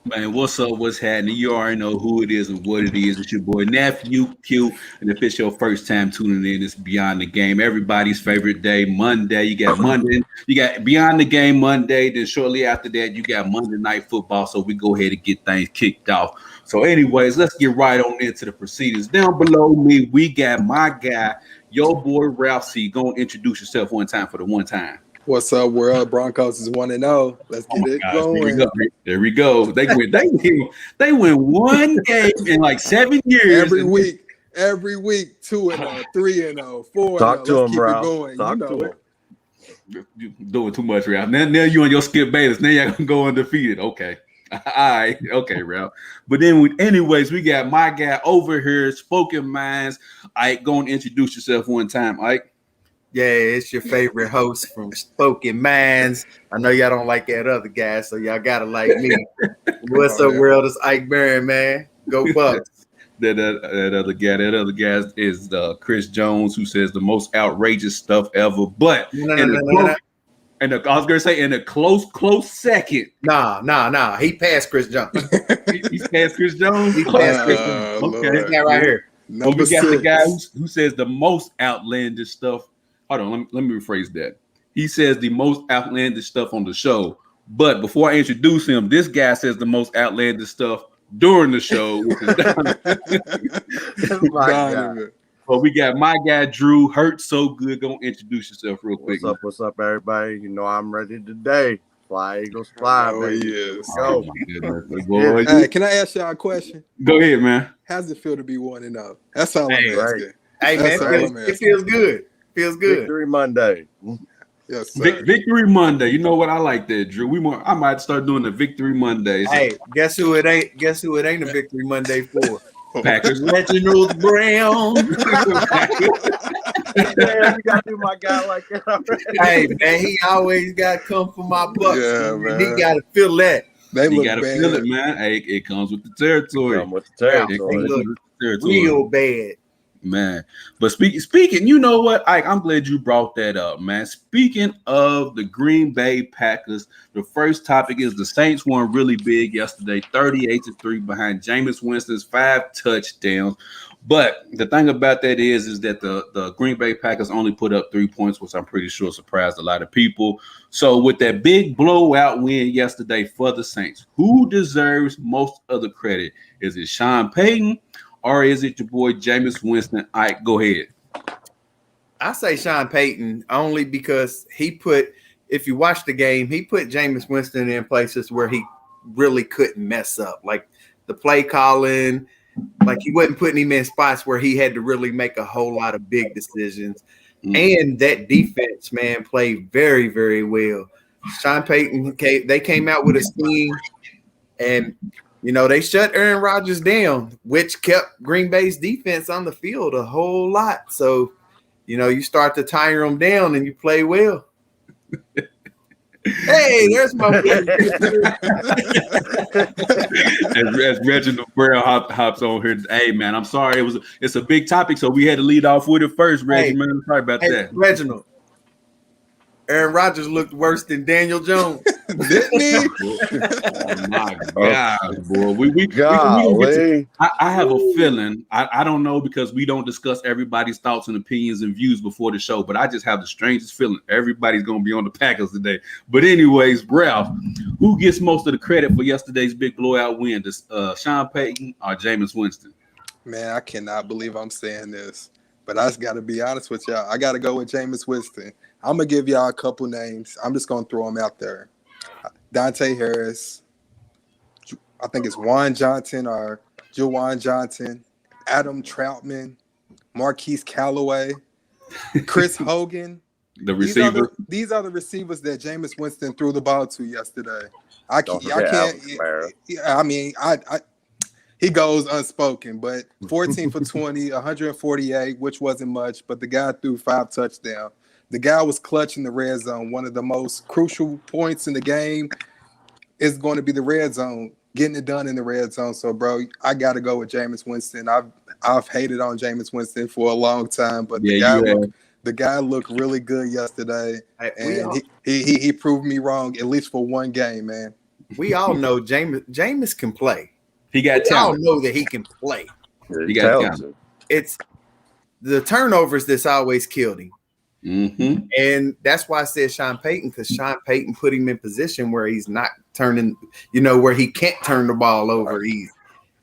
Man, what's up? What's happening? You already know who it is and what it is. It's your boy Nephew Q, and if it's your first time tuning in, it's Beyond the Game. Everybody's favorite day, Monday. You got Monday, you got Beyond the Game Monday. Then shortly after that, you got Monday Night Football. So we go ahead and get things kicked off. So, anyways, let's get right on into the proceedings. Down below me, we got my guy, your boy Ralph C. Go and introduce yourself one time for the one time. What's up, world? Broncos is 1-0. Let's get it going. There we go. They win one game in like 7 years. Every week, 2-0, 3-0, 4-0. Talk to Let's him, keep Ralph. it going. Talk you know to it. him. You're doing too much, Ralph. Now you and your Skip Bayless. Now y'all gonna go undefeated. Okay. All right. Okay, Ralph. But then, anyways, we got my guy over here, Spoken Minds. Ike, go and introduce yourself one time, Ike. Yeah, it's your favorite host from Spoken Minds. I know y'all don't like that other guy, so y'all gotta like me. What's up, world? It's Ike Barron, man. Go Bucks. That other guy is Chris Jones, who says the most outrageous stuff ever. But I was gonna say in a close second. Nah. He passed Chris Jones. He's past Chris Jones. He passed Chris Jones. Okay, This guy right here. Well, we got the guy who says the most outlandish stuff. Hold on, let me rephrase that. He says the most outlandish stuff on the show. But before I introduce him, this guy says the most outlandish stuff during the show, which is God. Well, we got my guy Drew. Hurt so good. Go introduce yourself real quick. What's up, everybody? You know I'm ready today. Fly Eagles fly, baby. Yes. Go. Boy, Hey, can I ask y'all a question? go ahead, man. How's it feel to be 1-0? That's all I'm asking. right. Hey, That's all man, I'm it feels good. Feels good. Victory Monday. Yes, sir. Victory Monday. You know what? I like that, Drew. I might start doing the Victory Mondays. Hey, guess who it ain't? Guess who it ain't a Victory Monday for? Packers. Reginald Brown. Yeah, you got to do my guy like that already. Hey, man, he always got to come for my Bucks. Yeah, man. man. He got to feel that. They You look gotta bad. feel it, man. Hey, it comes with the territory. Come with the It territory. comes with the territory. Real bad. Man. But speaking, you know what, Ike, I'm glad you brought that up, man. Speaking of the Green Bay Packers, the first topic is the Saints won really big yesterday, 38-3 behind Jameis Winston's 5 touchdowns. But the thing about that is that the Green Bay Packers only put up 3 points, which I'm pretty sure surprised a lot of people. So with that big blowout win yesterday for the Saints, who deserves most of the credit? Is it Sean Payton? Or is it your boy Jameis Winston? All right, go ahead. I say Sean Payton only because if you watch the game, he put Jameis Winston in places where he really couldn't mess up. Like the play calling, like he wasn't putting him in spots where he had to really make a whole lot of big decisions. And that defense, man, played very, very well. Sean Payton, they came out with a scheme and they shut Aaron Rodgers down, which kept Green Bay's defense on the field a whole lot. So, you start to tire them down and you play well. Hey, there's my as Reginald Brown hops on here. Hey, man, I'm sorry. It's a big topic, so we had to lead off with it first, Reggie, man. Sorry about that. Reginald. Aaron Rodgers looked worse than Daniel Jones. Didn't he? Oh my God, boy. I have a feeling. I don't know because we don't discuss everybody's thoughts and opinions and views before the show, but I just have the strangest feeling everybody's going to be on the Packers today. But anyways, Ralph, who gets most of the credit for yesterday's big blowout win? Sean Payton or Jameis Winston? Man, I cannot believe I'm saying this, but I just got to be honest with y'all. I got to go with Jameis Winston. I'm going to give y'all a couple names. I'm just going to throw them out there. Dante Harris. I think it's Juwan Johnson or Juwan Johnson. Adam Troutman. Marquise Callaway. Chris Hogan. The receiver. These are the receivers that Jameis Winston threw the ball to yesterday. He goes unspoken, but 14 for 20, 148, which wasn't much, but the guy threw 5 touchdowns. The guy was clutch in the red zone. One of the most crucial points in the game is going to be the red zone, getting it done in the red zone. So, bro, I got to go with Jameis Winston. I've hated on Jameis Winston for a long time, but the guy looked really good yesterday, and he proved me wrong at least for one game, man. we all know Jameis can play. He got We all talent. know that he can play. He got talent. It's the turnovers that's always killed him. Mm-hmm. And that's why I said Sean Payton, because Sean Payton put him in position where he's not turning, where he can't turn the ball over easy.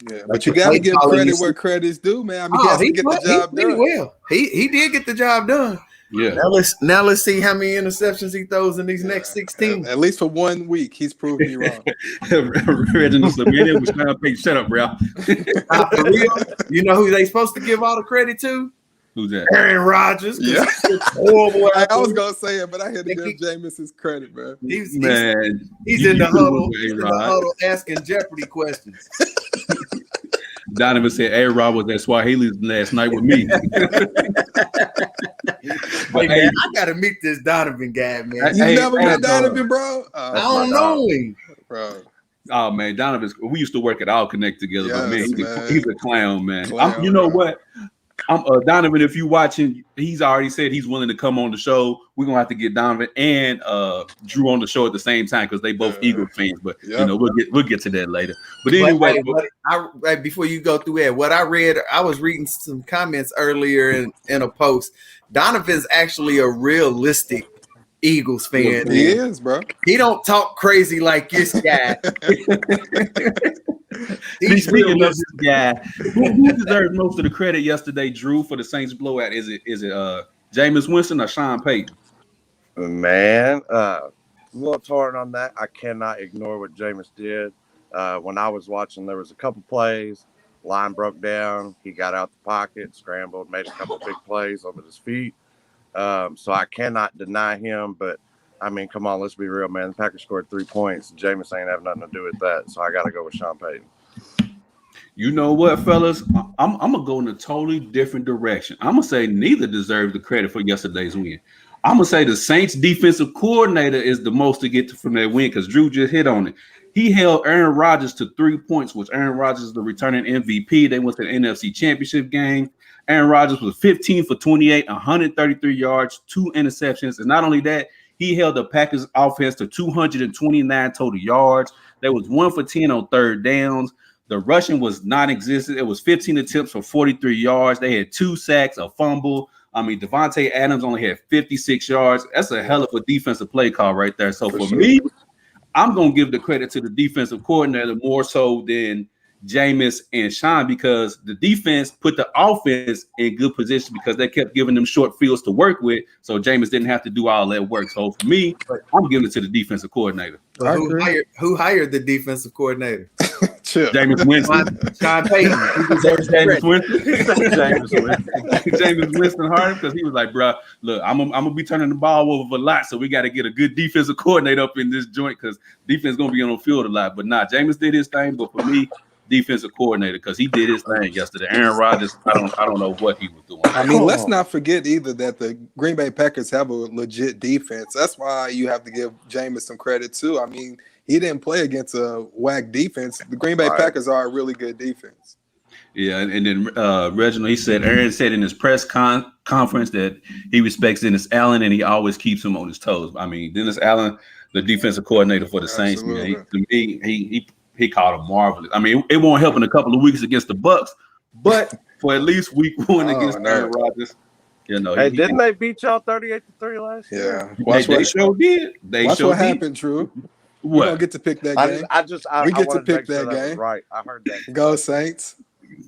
Yeah, but you got to give credit where credit's due, man. I mean, he has to get the job done. Well, he did get the job done. Yeah. Now let's see how many interceptions he throws in these next 16. At least for 1 week, he's proved me wrong. Reginald said, man, it was Sean Payton. Shut up, bro. For real, you know who they supposed to give all the credit to? Who's that? Aaron Rodgers. Yeah. Horrible. I was gonna say it, but I had to give Jameis his credit, man. He's in the huddle. He's in the huddle asking Jeopardy questions. Donovan said, A-Rod was at Swahili last night with me. Hey, man, I gotta meet this Donovan guy, man. You never met Donovan, bro? I don't know him, bro. Oh man, Donovan, we used to work at All Connect together, but man, he's a clown, man. Clown, you know what? Donovan, if you watching, he's already said he's willing to come on the show. We're gonna have to get Donovan and Drew on the show at the same time because they both Eagle fans. But we'll get to that later. But anyway, before you go through that, what I read, I was reading some comments earlier in a post. Donovan's actually a realistic Eagles fan. He is, bro. He don't talk crazy like this guy. Speaking of this guy, who deserved most of the credit yesterday, Drew, for the Saints blowout? Is it Jameis Winston or Sean Payton? Man, a little torn on that. I cannot ignore what Jameis did. When I was watching, there was a couple plays. Line broke down. He got out the pocket, scrambled, made a couple big plays over his feet. So I cannot deny him, but I mean, come on, let's be real, man. The Packers scored 3 points. Jameis ain't have nothing to do with that, so I got to go with Sean Payton. You know what, fellas? I'm going to go in a totally different direction. I'm going to say neither deserve the credit for yesterday's win. I'm going to say the Saints defensive coordinator is the most to get from that win because Drew just hit on it. He held Aaron Rodgers to 3 points, which Aaron Rodgers is the returning MVP. They went to the NFC Championship game. Aaron Rodgers was 15 for 28, 133 yards, 2 interceptions. And not only that, he held the Packers offense to 229 total yards. There was 1 for 10 on third downs. The rushing was non-existent. It was 15 attempts for 43 yards. They had 2 sacks, a fumble. I mean, Devontae Adams only had 56 yards. That's a hell of a defensive play call right there. So for me, I'm going to give the credit to the defensive coordinator more so than Jameis and Sean because the defense put the offense in good position because they kept giving them short fields to work with. So Jameis didn't have to do all that work. So for me, I'm giving it to the defensive coordinator. Who hired the defensive coordinator? Jameis Winston. Sean Payton. Jameis Winston. Jameis Winston hired because he was like, bro, look, I'm gonna be turning the ball over a lot, so we got to get a good defensive coordinator up in this joint because defense gonna be on the field a lot. But Jameis did his thing. But for me, defensive coordinator because he did his thing yesterday. Aaron Rodgers, I don't know what he was doing. I mean, let's not forget either that the Green Bay Packers have a legit defense. That's why you have to give Jameis some credit too. I mean, he didn't play against a whack defense. The Green Bay Packers are a really good defense. Yeah, and then Reginald, Aaron said in his press conference that he respects Dennis Allen and he always keeps him on his toes. I mean, Dennis Allen, the defensive coordinator for the Saints, man, to me, he called him marvelous. I mean, it won't help in a couple of weeks against the Bucks, but for at least week 1 against Aaron Rodgers, hey, didn't they beat y'all 38-3 last year? Yeah, they sure did. Watch what happened, Drew. What? We don't get to pick that game. I get to pick sure that game. Right, I heard that. Go Saints.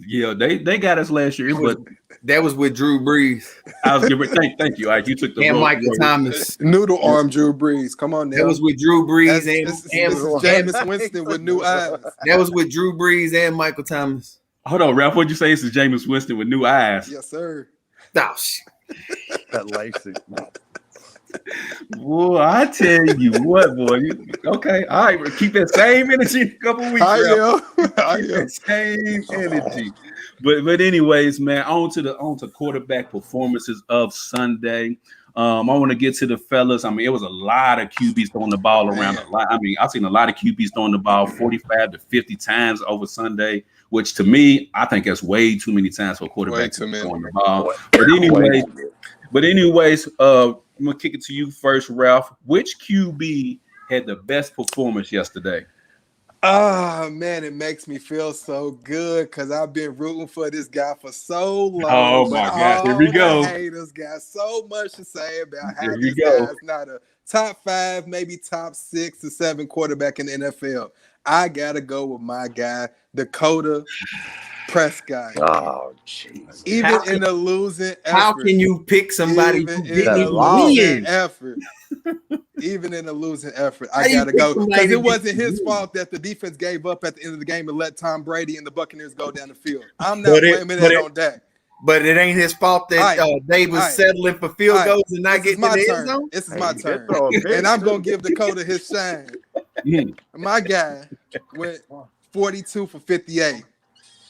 Yeah, they got us last year, but that was with Drew Brees. I was giving thank you. All right, you took the and Michael Thomas. Noodle arm Drew Brees. Come on now. That was with Drew Brees and Jameis Winston with new eyes. That was with Drew Brees and Michael Thomas. Hold on, Ralph. What'd you say? This is Jameis Winston with new eyes. Yes, sir. Oh, shit. That Lacey. Boy, I tell you what, boy. Okay, all right. Keep that same energy in a couple weeks. I am. That same energy. But anyways, man, on to quarterback performances of Sunday. I want to get to the fellas. I mean, it was a lot of QBs throwing the ball around a lot. I mean, I've seen a lot of QBs throwing the ball 45 to 50 times over Sunday, which to me, I think that's way too many times for a quarterback to be throwing the ball. But anyways, I'm gonna kick it to you first, Ralph. Which QB had the best performance yesterday? Oh man, it makes me feel so good because I've been rooting for this guy for so long. Oh but my gosh, here all we the go. haters got so much to say about how Here we this go. guy's not a top 5, maybe top 6 to 7 quarterback in the NFL. I gotta go with my guy, Dakota Prescott. Oh, jeez. Even in a losing effort. How can you pick somebody who didn't even win? Even in a losing effort, I How you gotta pick go somebody because that it wasn't didn't his win? fault that the defense gave up at the end of the game and let Tom Brady and the Buccaneers go down the field. I'm not blaming that on Dak. But it ain't his fault that they was settling for field goals and not getting in the end zone. This is my turn, and I'm gonna give Dakota his shine. My guy went 42 for 58.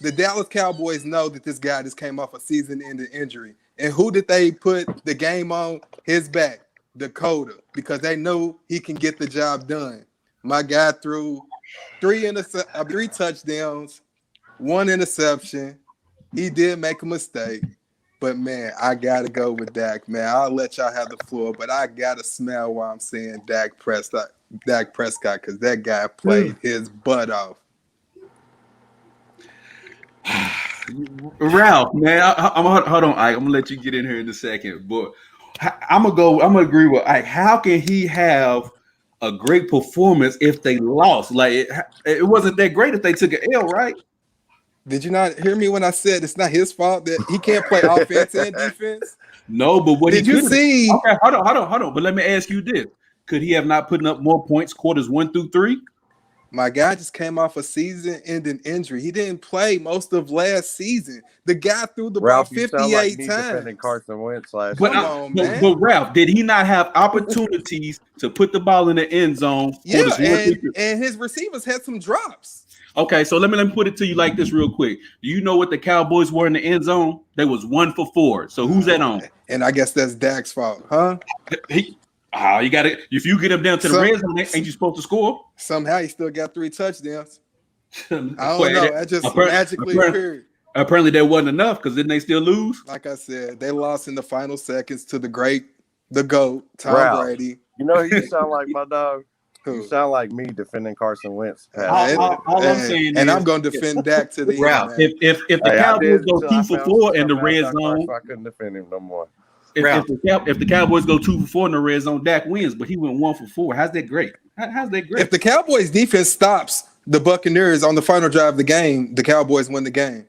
The Dallas Cowboys know that this guy just came off a season-ending injury, and who did they put the game on? His back, Dakota, because they knew he can get the job done. My guy threw 3 touchdowns, 1 interception. He did make a mistake, but man, I gotta go with Dak. Man, I'll let y'all have the floor, but I gotta smell while I'm saying Dak Prescott, because that guy played his butt off. Ralph, man, hold on, Ike. I'm gonna let you get in here in a second, but I'm gonna agree with Ike. How can he have a great performance if they lost? Like it wasn't that great if they took an L, right? Did you not hear me when I said it's not his fault that he can't play offense and defense? No, but what did you see? Okay, hold on. But let me ask you this: could he have not put up more points quarters 1 through 3? My guy just came off a season-ending injury. He didn't play most of last season. The guy threw the ball 58 times. Defending Carson Wentz last but, year. But Ralph, did he not have opportunities to put the ball in the end zone? Yeah, and his receivers had some drops. Okay, so let me put it to you like this real quick. Do you know what the Cowboys were in the end zone? They was 1 for 4. So who's that on? And I guess that's Dak's fault, huh? You got it. If you get him down to the red zone, ain't you supposed to score? Somehow he still got 3 touchdowns. I don't know. That just magically occurred. Apparently that wasn't enough because didn't they still lose? Like I said, they lost in the final seconds to the GOAT, Tom Brady. You know who you sound like, my dog? You sound like me defending Carson Wentz. All I'm saying and I'm going to defend Dak to the end. If the Cowboys go 2 for 4 in the red zone, I couldn't defend him no more. If the Cowboys go 2 for 4 in the red zone, Dak wins, but he went 1 for 4. How's that great? How's that great? If the Cowboys defense stops the Buccaneers on the final drive of the game, the Cowboys win the game.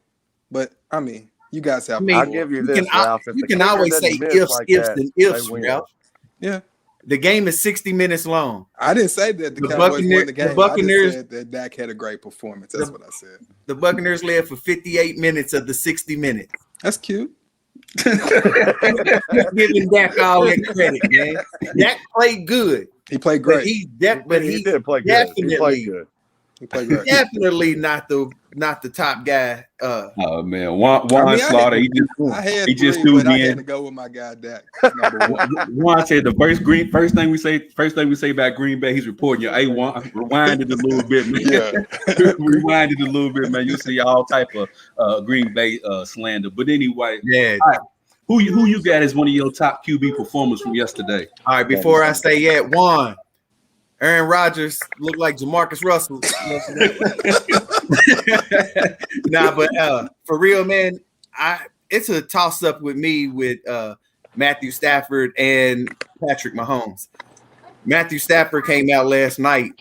But I mean, you guys have. I'll give you this, Ralph. You can always say ifs and ifs, Ralph. Yeah. The game is 60 minutes long. I didn't say that the Cowboys won the game. The Buccaneers, I just said that Dak had a great performance. That's what I said. The Buccaneers led for 58 minutes of the 60 minutes. That's cute. Giving Dak all that credit, man. Dak played good. He played great. He did play good. He played good. He played great. Definitely not the top guy. Oh man, Juan Slaughter. He just threw me in. I had to go with my guy Dak. Juan said the first thing we say about Green Bay. He's reporting your A1. Rewind it a little bit, man. Yeah. Rewind it a little bit, man. You'll see all type of Green Bay slander. But anyway, yeah. Right. Who you got as one of your top QB performers from yesterday? All right, before I say yet, Juan. Aaron Rodgers looked like Jamarcus Russell. But for real, man, it's a toss-up with me with Matthew Stafford and Patrick Mahomes. Matthew Stafford came out last night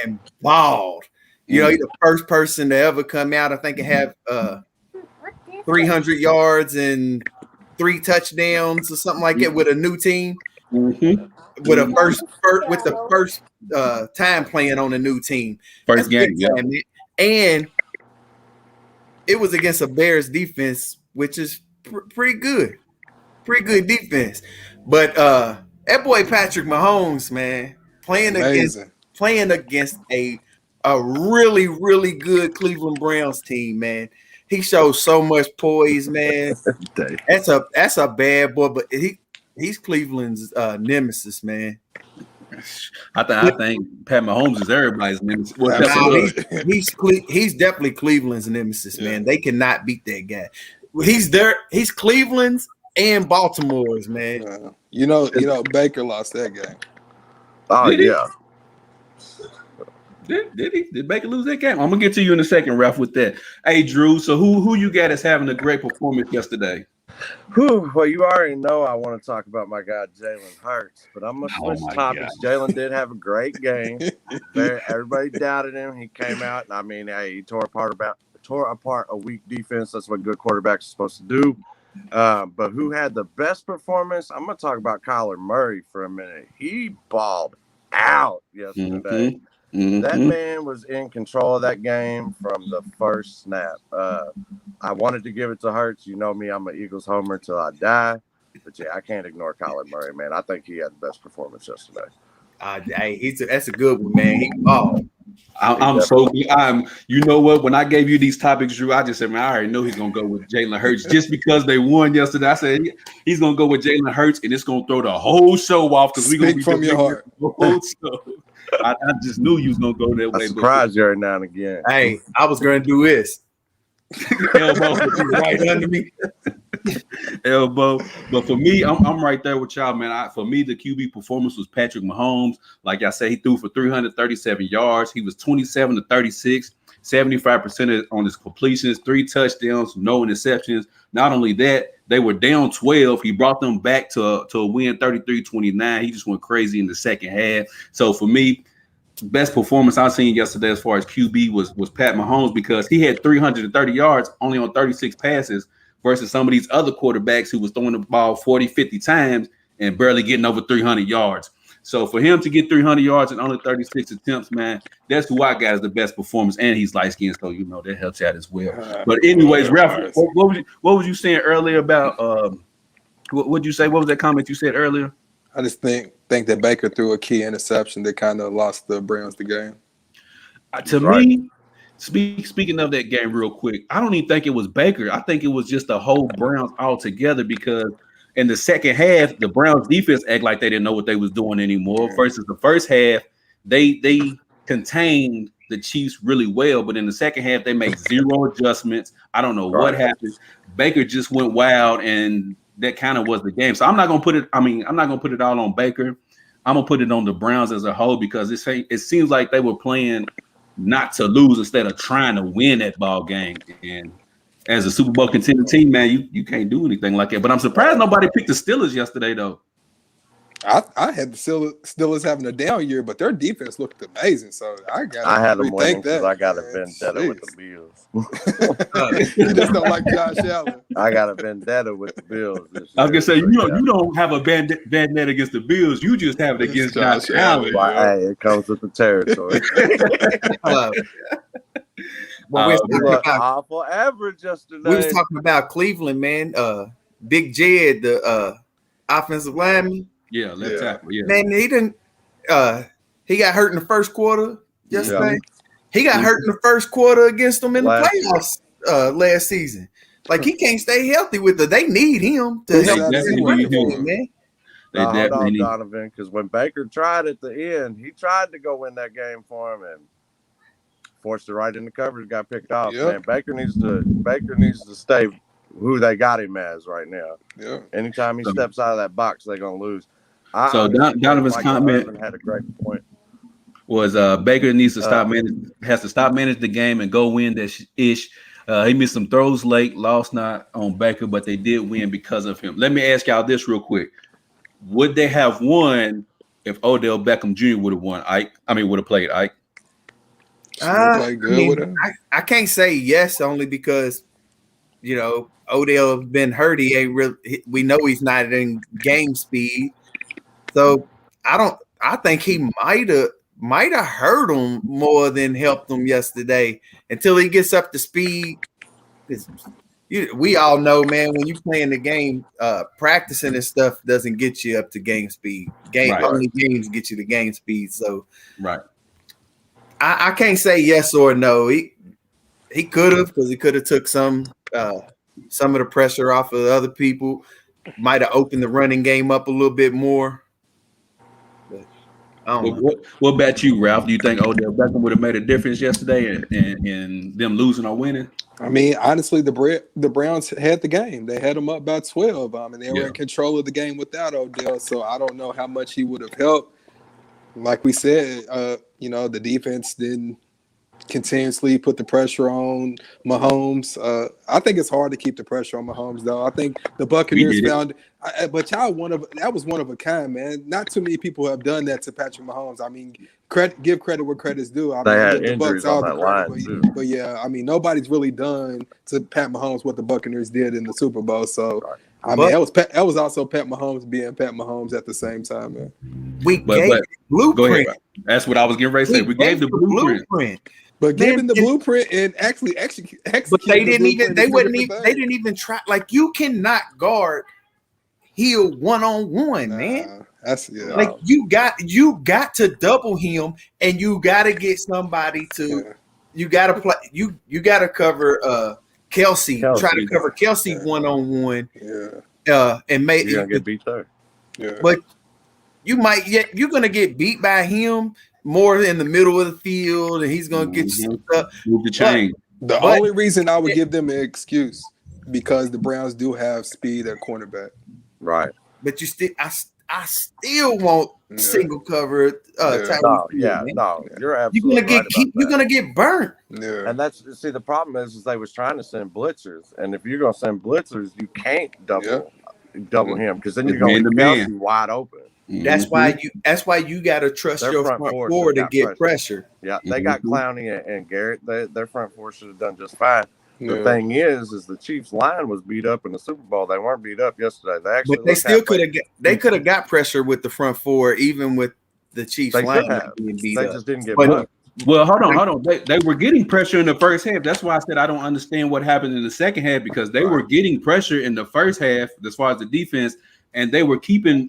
and balled. You know, he's the first person to ever come out. I think it have 300 yards and 3 touchdowns or something like that with a new team. Mm-hmm. With the first time playing on a new team. First game, yeah. And it was against a Bears defense, which is pretty good. Pretty good defense. But that boy Patrick Mahomes, man, playing against a really, really good Cleveland Browns team, man. He shows so much poise, man. That's a bad boy, but he's Cleveland's nemesis, man. I think Pat Mahomes is everybody's nemesis. He's definitely Cleveland's nemesis, man. They cannot beat that guy. He's Cleveland's and Baltimore's, man. You know, Baker lost that game. Oh yeah. Did he? Did Baker lose that game? I'm gonna get to you in a second, Ralph, with that. Hey, Drew. So who you got as having a great performance yesterday? Whew, well, you already know I want to talk about my guy Jalen Hurts, but I'm gonna switch topics. Jalen did have a great game. Everybody doubted him. He came out, and I mean, hey, he tore apart a weak defense. That's what good quarterbacks are supposed to do. But who had the best performance? I'm gonna talk about Kyler Murray for a minute. He balled out yesterday. That man was in control of that game from the first snap. I wanted to give it to Hurts. You know me, I'm an Eagles homer till I die. But yeah, I can't ignore Kyler Murray, man. I think he had the best performance yesterday. That's a good one, man. He balled. I'm so you know what? When I gave you these topics, Drew, I just said, man, I already know he's gonna go with Jalen Hurts just because they won yesterday. I said he's gonna go with Jalen Hurts, and it's gonna throw the whole show off because we're gonna be from your heart. The whole show. I just knew you was gonna go that way. I surprised you every now and again. Hey, I was gonna do this. Elbow right under me. Elbow. But for me, I'm right there with y'all, man. For me, the QB performance was Patrick Mahomes. Like I said, he threw for 337 yards. He was 27 to 36, 75% on his completions, 3 touchdowns, no interceptions. Not only that, they were down 12. He brought them back to a win 33-29. He just went crazy in the second half. So for me, best performance I've seen yesterday as far as QB was Pat Mahomes, because he had 330 yards only on 36 passes versus some of these other quarterbacks who was throwing the ball 40, 50 times and barely getting over 300 yards. So for him to get 300 yards in only 36 attempts, man, that's who I got as the best performance. And he's light-skinned, so, you know, that helps out as well. But anyways, Ralph, what was you saying earlier about what would you say? What was that comment you said earlier? I just think that Baker threw a key interception that kind of lost the Browns the game. Me, speaking of that game real quick, I don't even think it was Baker. I think it was just the whole Browns altogether, because in the second half, the Browns defense act like they didn't know what they was doing anymore. Versus the first half, they contained the Chiefs really well, but in the second half, they made 0 adjustments. I don't know what happened. Baker just went wild, and that kind of was the game. So I'm not gonna put it all on Baker. I'm gonna put it on the Browns as a whole, because it seems like they were playing not to lose instead of trying to win that ball game. And as a Super Bowl contending team, man, you can't do anything like that. But I'm surprised nobody picked the Steelers yesterday, though. I had the Steelers having a down year, but their defense looked amazing. So I had them winning because I got a vendetta with the Bills. You just don't like Josh Allen. I got a vendetta with the Bills. I was gonna say, you don't have a vendetta against the Bills. You just have it against Josh Allen. Hey, it comes with the territory. Awful average yesterday. We was talking about Cleveland, man. Big Jed, the offensive lineman. Yeah, left tackle. Yeah, man, he didn't. He got hurt in the first quarter yesterday. Yeah. He got hurt in the first quarter against them in the playoffs last season. Like, he can't stay healthy with it. They need him to help them, man. Hold on, Donovan, because when Baker tried at the end, he tried to go win that game for him and forced it right in the coverage. Got picked off. Yep. Man, Baker needs to stay who they got him as right now. Yeah. Anytime he steps out of that box, they're gonna lose. So Donovan's comment had a great point. Was Baker needs to has to stop manage the game and go win that ish. He missed some throws late, lost not on Baker, but they did win because of him. Let me ask y'all this real quick: would they have won if Odell Beckham Jr. would have won? Would have played Ike. I can't say yes, only because, you know, Odell been hurt. He ain't really. We know he's not in game speed. So I think he might have hurt him more than helped him yesterday until he gets up to speed. We all know, man, when you playing the game, practicing and stuff doesn't get you up to game speed. Only games get you to game speed. So I can't say yes or no. He could have, because he could have took some of the pressure off of the other people. Might have opened the running game up a little bit more. What about you, Ralph? Do you think Odell Beckham would have made a difference yesterday in them losing or winning? I mean, honestly, the Browns had the game. They had them up by 12. And they were in control of the game without Odell. So I don't know how much he would have helped. Like we said, the defense didn't continuously put the pressure on Mahomes. I think it's hard to keep the pressure on Mahomes, though. I think the Buccaneers found, but y'all that was one of a kind, man. Not too many people have done that to Patrick Mahomes. I mean, give credit where credit's due. I They mean, had the injuries Bucs all on the that credit, line, too. but yeah, I mean, nobody's really done to Pat Mahomes what the Buccaneers did in the Super Bowl. So, I mean, that was also Pat Mahomes being Pat Mahomes at the same time, man. We gave the blueprint. Go ahead. That's what I was getting ready to say. We gave the blueprint. But giving the blueprint and actually execute, but they didn't even try. Like, you cannot guard Hill 1-on-1, man. Like, you got to double him, and you got to get somebody to. You got to play. You got to cover Kelsey. Try to cover Kelsey 1-on-1. And make you're gonna get beat there. Yeah. But you're gonna get beat by him more in the middle of the field, and he's gonna get you up. Move the chain. The only reason I would give them an excuse because the Browns do have speed at cornerback. Right. But you still, I still want single cover. No, you're absolutely you're gonna get burnt. Yeah. And the problem is they was trying to send blitzers, and if you're gonna send blitzers, you can't double him because then you're gonna get Kelsey wide open. That's why you got to trust your front four to get pressure. Yeah, they got Clowney and Garrett. Their front four should have done just fine. The thing is the Chiefs' line was beat up in the Super Bowl. They weren't beat up yesterday. They still could have. They could have got pressure with the front four, even with the Chiefs' line being beat up. They just didn't get much. Well, hold on. They were getting pressure in the first half. That's why I said I don't understand what happened in the second half, because they were getting pressure in the first half as far as the defense, and they were keeping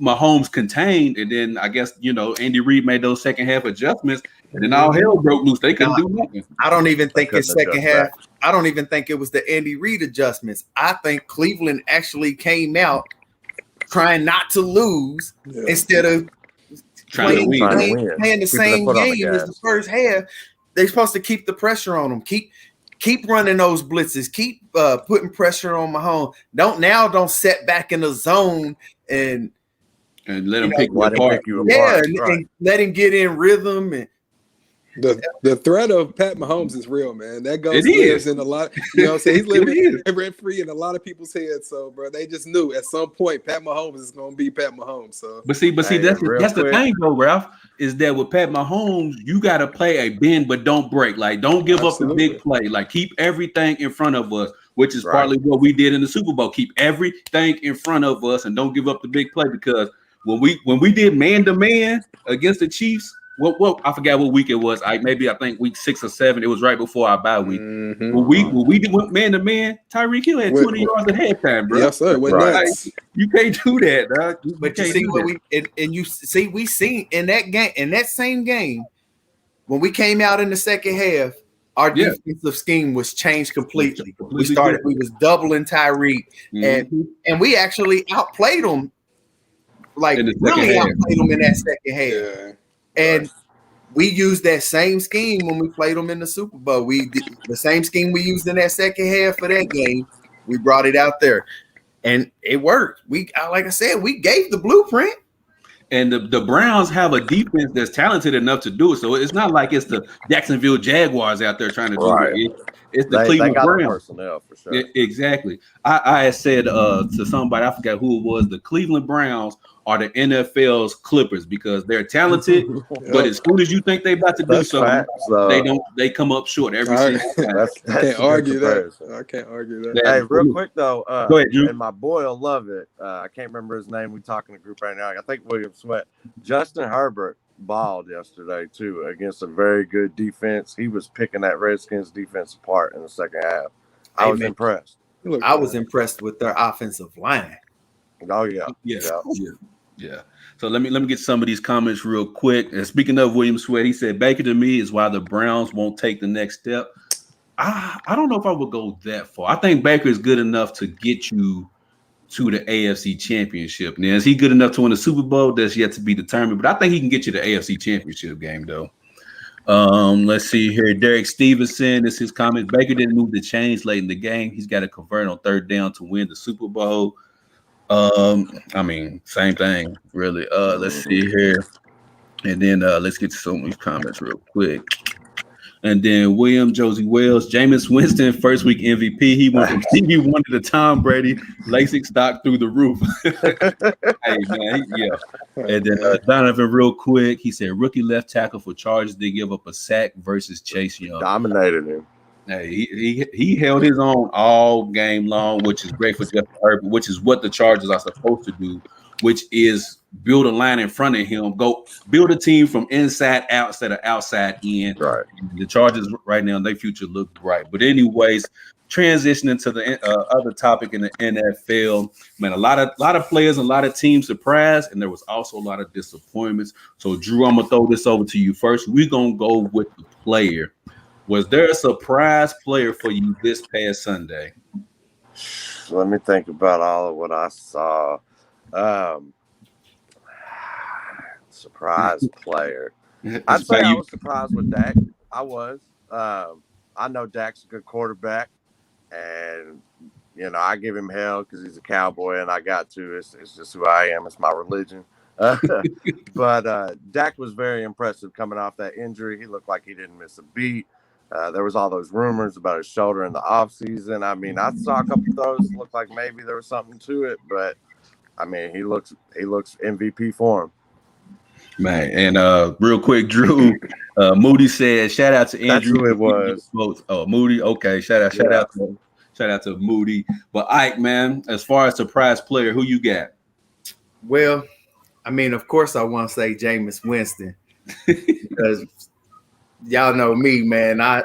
Mahomes contained. And then I guess Andy Reid made those second half adjustments, and then all hell broke loose. They couldn't do nothing. I don't even think it's second half. I don't even think it was the Andy Reid adjustments. I think Cleveland actually came out trying not to lose instead of playing the same game as the first half. They're supposed to keep the pressure on them. Keep running those blitzes. Keep putting pressure on Mahomes. Don't set back in the zone and let him pick you apart. And let him get in rhythm. And the threat of Pat Mahomes is real, man. That goes lives in a lot. You know what I'm saying? He's living rent free in a lot of people's heads. So, bro, they just knew at some point Pat Mahomes is going to be Pat Mahomes. So, but see, that's the thing, though, Ralph. Is that with Pat Mahomes, you got to play a bend but don't break. Like, don't give up the big play. Like, keep everything in front of us, which is partly what we did in the Super Bowl. Keep everything in front of us and don't give up the big play, because when we did man-to-man against the Chiefs, what I forgot what week it was. I think week 6 or 7. It was right before our bye week. Mm-hmm. When we went man-to-man, Tyreek Hill had 20 yards at halftime, bro. Yes, sir. Like, you can't do that, dog. But you see what we seen in that game, in that same game, when we came out in the second half, our defensive scheme was changed completely. We was doubling Tyreek, and we actually outplayed them. Like, really outplayed them in that second half. Yeah. And we used that same scheme when we played them in the Super Bowl. We did the same scheme we used in that second half of that game. We brought it out there, and it worked. Like I said, we gave the blueprint. And the Browns have a defense that's talented enough to do it. So it's not like it's the Jacksonville Jaguars out there trying to do it. It's the Cleveland Browns. Personnel for sure. Exactly. I had said to somebody, I forgot who it was, the Cleveland Browns are the NFL's Clippers, because they're talented, but as soon as you think they're about to do something, they come up short every single time. I can't argue that. Hey, real quick though, go ahead, Drew. And my boy will love it. I can't remember his name. We talking in the group right now. I think William Sweat. Justin Herbert balled yesterday too against a very good defense. He was picking that Redskins defense apart in the second half. I was impressed. I was impressed with their offensive line. Oh yeah. So let me get some of these comments real quick. And speaking of William Sweat, he said Baker to me is why the Browns won't take the next step. I don't know if I would go that far. I think Baker is good enough to get you to the AFC Championship. Now, is he good enough to win the Super Bowl? That's yet to be determined. But I think he can get you the AFC Championship game, though. Let's see here. Derek Stevenson, this is his comment. Baker didn't move the chains late in the game. He's got to convert on third down to win the Super Bowl. I mean, same thing, really. Let's see here. And then let's get to some of these comments real quick. And then William Josie Wells, Jameis Winston, first week MVP. He went from CB1 to Tom Brady, LASIK stock through the roof. Hey, man, yeah. And then Donovan, real quick, he said rookie left tackle for Chargers. They give up a sack versus Chase Young. Dominated him. Hey, he held his own all game long, which is great for Justin Herbert, which is what the Chargers are supposed to do, which is build a line in front of him, go build a team from inside out instead of outside in. Right. The Chargers right now, their future look bright. But anyways, transitioning to the other topic in the NFL, man, a lot of players, a lot of teams surprised, and there was also a lot of disappointments. So, Drew, I'm gonna throw this over to you first. We're gonna go with the player. Was there a surprise player for you this past Sunday? Let me think about all of what I saw. Surprise player. I'd say I was surprised with Dak. I was. I know Dak's a good quarterback, and I give him hell because he's a Cowboy, and I got to. It's just who I am. It's my religion. But Dak was very impressive coming off that injury. He looked like he didn't miss a beat. There was all those rumors about his shoulder in the offseason. I mean, I saw a couple of those. Looked like maybe there was something to it, but I mean, he looks MVP form. Man, and real quick, Drew, Moody said, "Shout out to Andrew." That's who it was. Oh, Moody. Okay, shout out to Moody. But Ike, man, as far as surprise player, who you got? Well, I mean, of course, I want to say Jameis Winston because y'all know me, man. I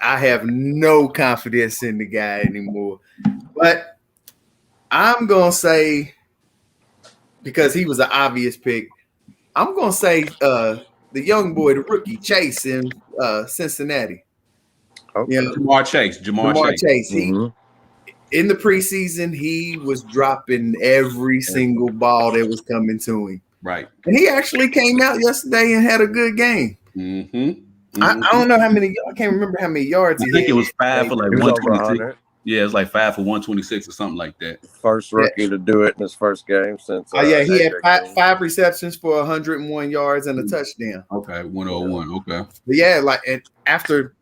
have no confidence in the guy anymore. But I'm gonna say, because he was an obvious pick, I'm gonna say the young boy, the rookie Chase in Cincinnati. Okay. Jamar Chase. Mm-hmm. In the preseason, he was dropping every single ball that was coming to him. Right. And he actually came out yesterday and had a good game. Mm-hmm. Mm-hmm. I don't know how many. I can't remember how many yards. I think it was 5 for like 126. 100. Yeah, it was like 5 for 126 or something like that. First rookie to do it in his first game since. He had five receptions for 101 yards and a touchdown. Okay, 101. Okay. But yeah, and after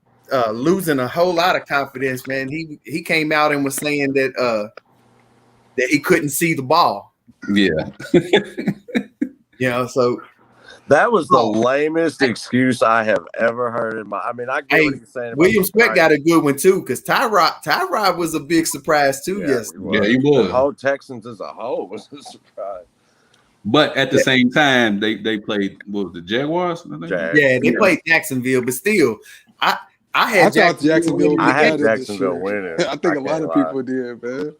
losing a whole lot of confidence, man, he came out and was saying that he couldn't see the ball. Yeah. So that was the lamest excuse I have ever heard in my. I mean, I get what he's saying. William Speck got a good one too, because Tyrod was a big surprise too. Yeah, he was. The whole Texans as a whole was a surprise. But at the same time, they played the Jaguars. Yeah, they played Jacksonville, but still, I had Jacksonville. I had Jacksonville winning. I think a lot of people did, man.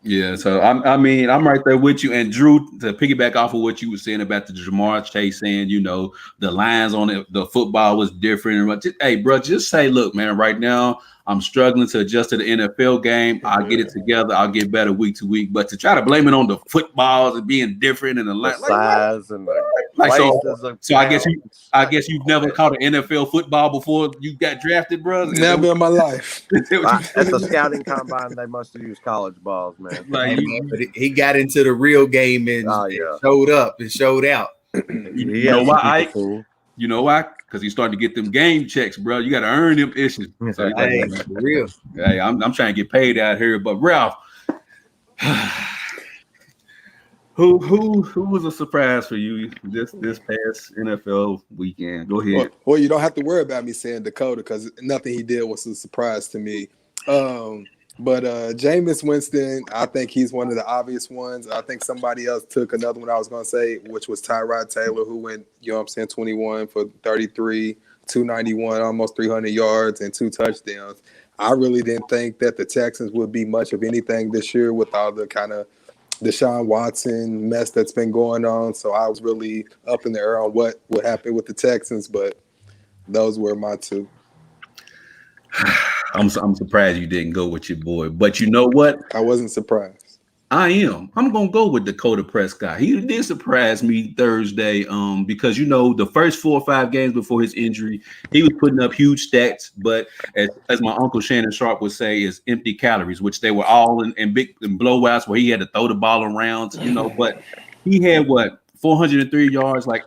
Yeah, so I'm right there with you. And Drew, to piggyback off of what you were saying about the Jamar Chase saying, the lines on it, the football was different. Hey, bro, just say, look, man, right now I'm struggling to adjust to the NFL game. I'll get it together. I'll get better week to week. But to try to blame it on the footballs and being different and the size and so I guess you've never caught an NFL football before you got drafted, bro. Never in my life. At the scouting combine, they must have used college balls, man. But he got into the real game and showed up and showed out. You know why, Ike? You know why? Because he's starting to get them game checks, bro. You got to earn them issues. So for real. Hey, I'm trying to get paid out here. But Ralph, who was a surprise for you this past NFL weekend? Go ahead. Well, you don't have to worry about me saying Dakota because nothing he did was a surprise to me. But Jameis Winston, I think he's one of the obvious ones. I think somebody else took another one I was going to say, which was Tyrod Taylor, who went, 21 for 33, 291, almost 300 yards and 2 touchdowns. I really didn't think that the Texans would be much of anything this year with all the kind of Deshaun Watson mess that's been going on. So I was really up in the air on what would happen with the Texans, but those were my two. I'm surprised you didn't go with your boy, but you know what? I wasn't surprised. I am. I'm gonna go with Dakota Prescott. He did surprise me Thursday, because the first 4 or 5 games before his injury, he was putting up huge stats. But as my uncle Shannon Sharp would say, is empty calories, which they were all in big blowouts where he had to throw the ball around. But he had 403 yards, like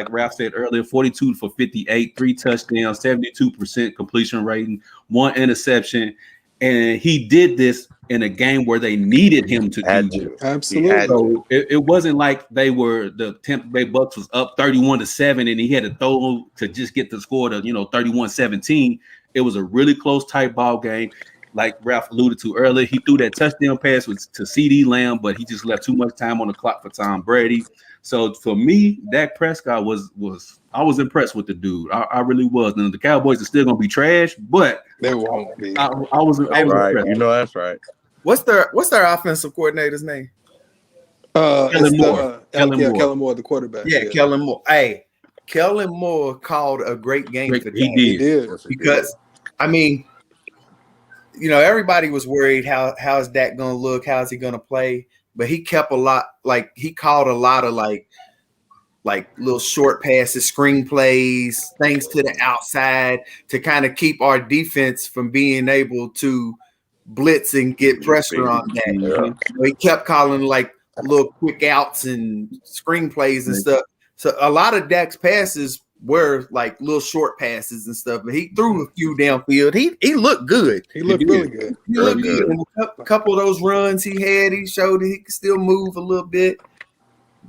Ralph said earlier, 42 for 58, 3 touchdowns, 72% completion rating, 1 interception. And he did this in a game where they needed him to do this. Absolutely. So it wasn't like the Tampa Bay Bucks was up 31-7 and he had to throw to just get the score to 31-17. It was a really close, tight ball game. Like Ralph alluded to earlier, he threw that touchdown pass to CeeDee Lamb, but he just left too much time on the clock for Tom Brady. So for me, Dak Prescott was I was impressed with the dude. I really was. Now the Cowboys are still gonna be trash, but they won't be. I was right. impressed. That's right. What's their offensive coordinator's name? Kellen Moore. Kellen Moore, the quarterback. Yeah, Kellen Moore. Hey, Kellen Moore called a great game for He Dak. did. Yes, Because I mean, everybody was worried how is Dak gonna look, how is he gonna play, but he kept he called a lot of like little short passes, screen plays, things to the outside to kind of keep our defense from being able to blitz and get pressure on Dak. Yeah. He kept calling like little quick outs and screen plays and stuff. So a lot of Dak's passes were like little short passes and stuff, but he threw a few downfield. He looked good. He looked really good. He looked good. And a couple of those runs he had, he showed that he could still move a little bit.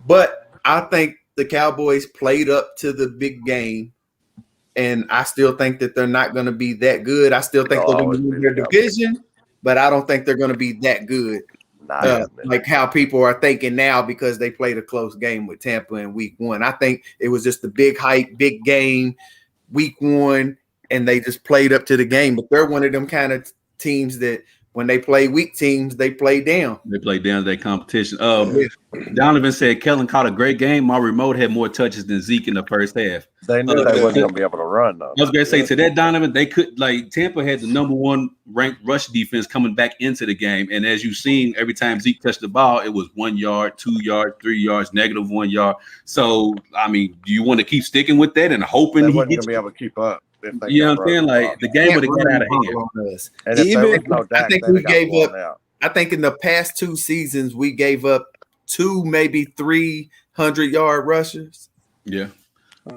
But I think the Cowboys played up to the big game, and I still think that they're not going to be that good. I still think they're going to win their division, but I don't think they're going to be that good. Like how people are thinking now because they played a close game with Tampa in week 1. I think it was just a big hype, big game, week 1, and they just played up to the game. But they're one of them kind of teams that when they play weak teams, they play down. They play down their competition. Donovan said Kellen caught a great game. My remote had more touches than Zeke in the first half. They knew they wasn't going to be able to run, though. I was going to say to that, Donovan, they could Tampa had the number 1 ranked rush defense coming back into the game. And as you've seen, every time Zeke touched the ball, it was 1 yard, 2 yards, 3 yards, negative 1 yard. So, I mean, do you want to keep sticking with that and hoping they he wasn't gets going to be able to keep up? You know what I'm saying? Like the game would have got out of hand. And if there was no Dak, I think we gave up. I think in the past 2 seasons we gave up 2, maybe 300-yard rushers. Yeah,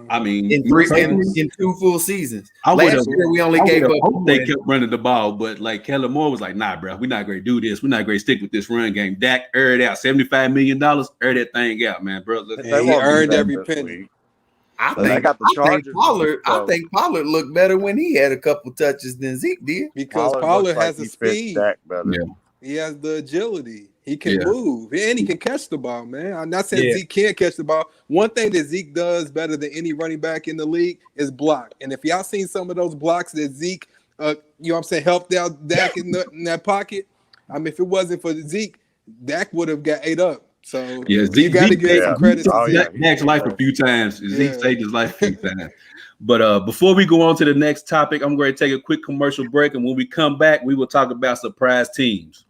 I mean, in 2 full seasons. Last year we only gave up. They kept running the ball, but like Kellen Moore was like, "Nah, bro, we're not going to do this. We're not going to stick with this run game." Dak aired out $75 million. Air that thing out, man, bro. He earned every penny. I think Pollard looked better when he had a couple touches than Zeke did. Because Pollard has the speed. Yeah. He has the agility. He can move. And he can catch the ball, man. I'm not saying Zeke can't catch the ball. One thing that Zeke does better than any running back in the league is block. And if y'all seen some of those blocks that Zeke, helped out Dak in that pocket, I mean, if it wasn't for Zeke, Dak would have got ate up. So you got to give some credit to Zeke. Dak's life a few times. Zeke saved his life a few times. But before we go on to the next topic, I'm going to take a quick commercial break. And when we come back, we will talk about surprise teams.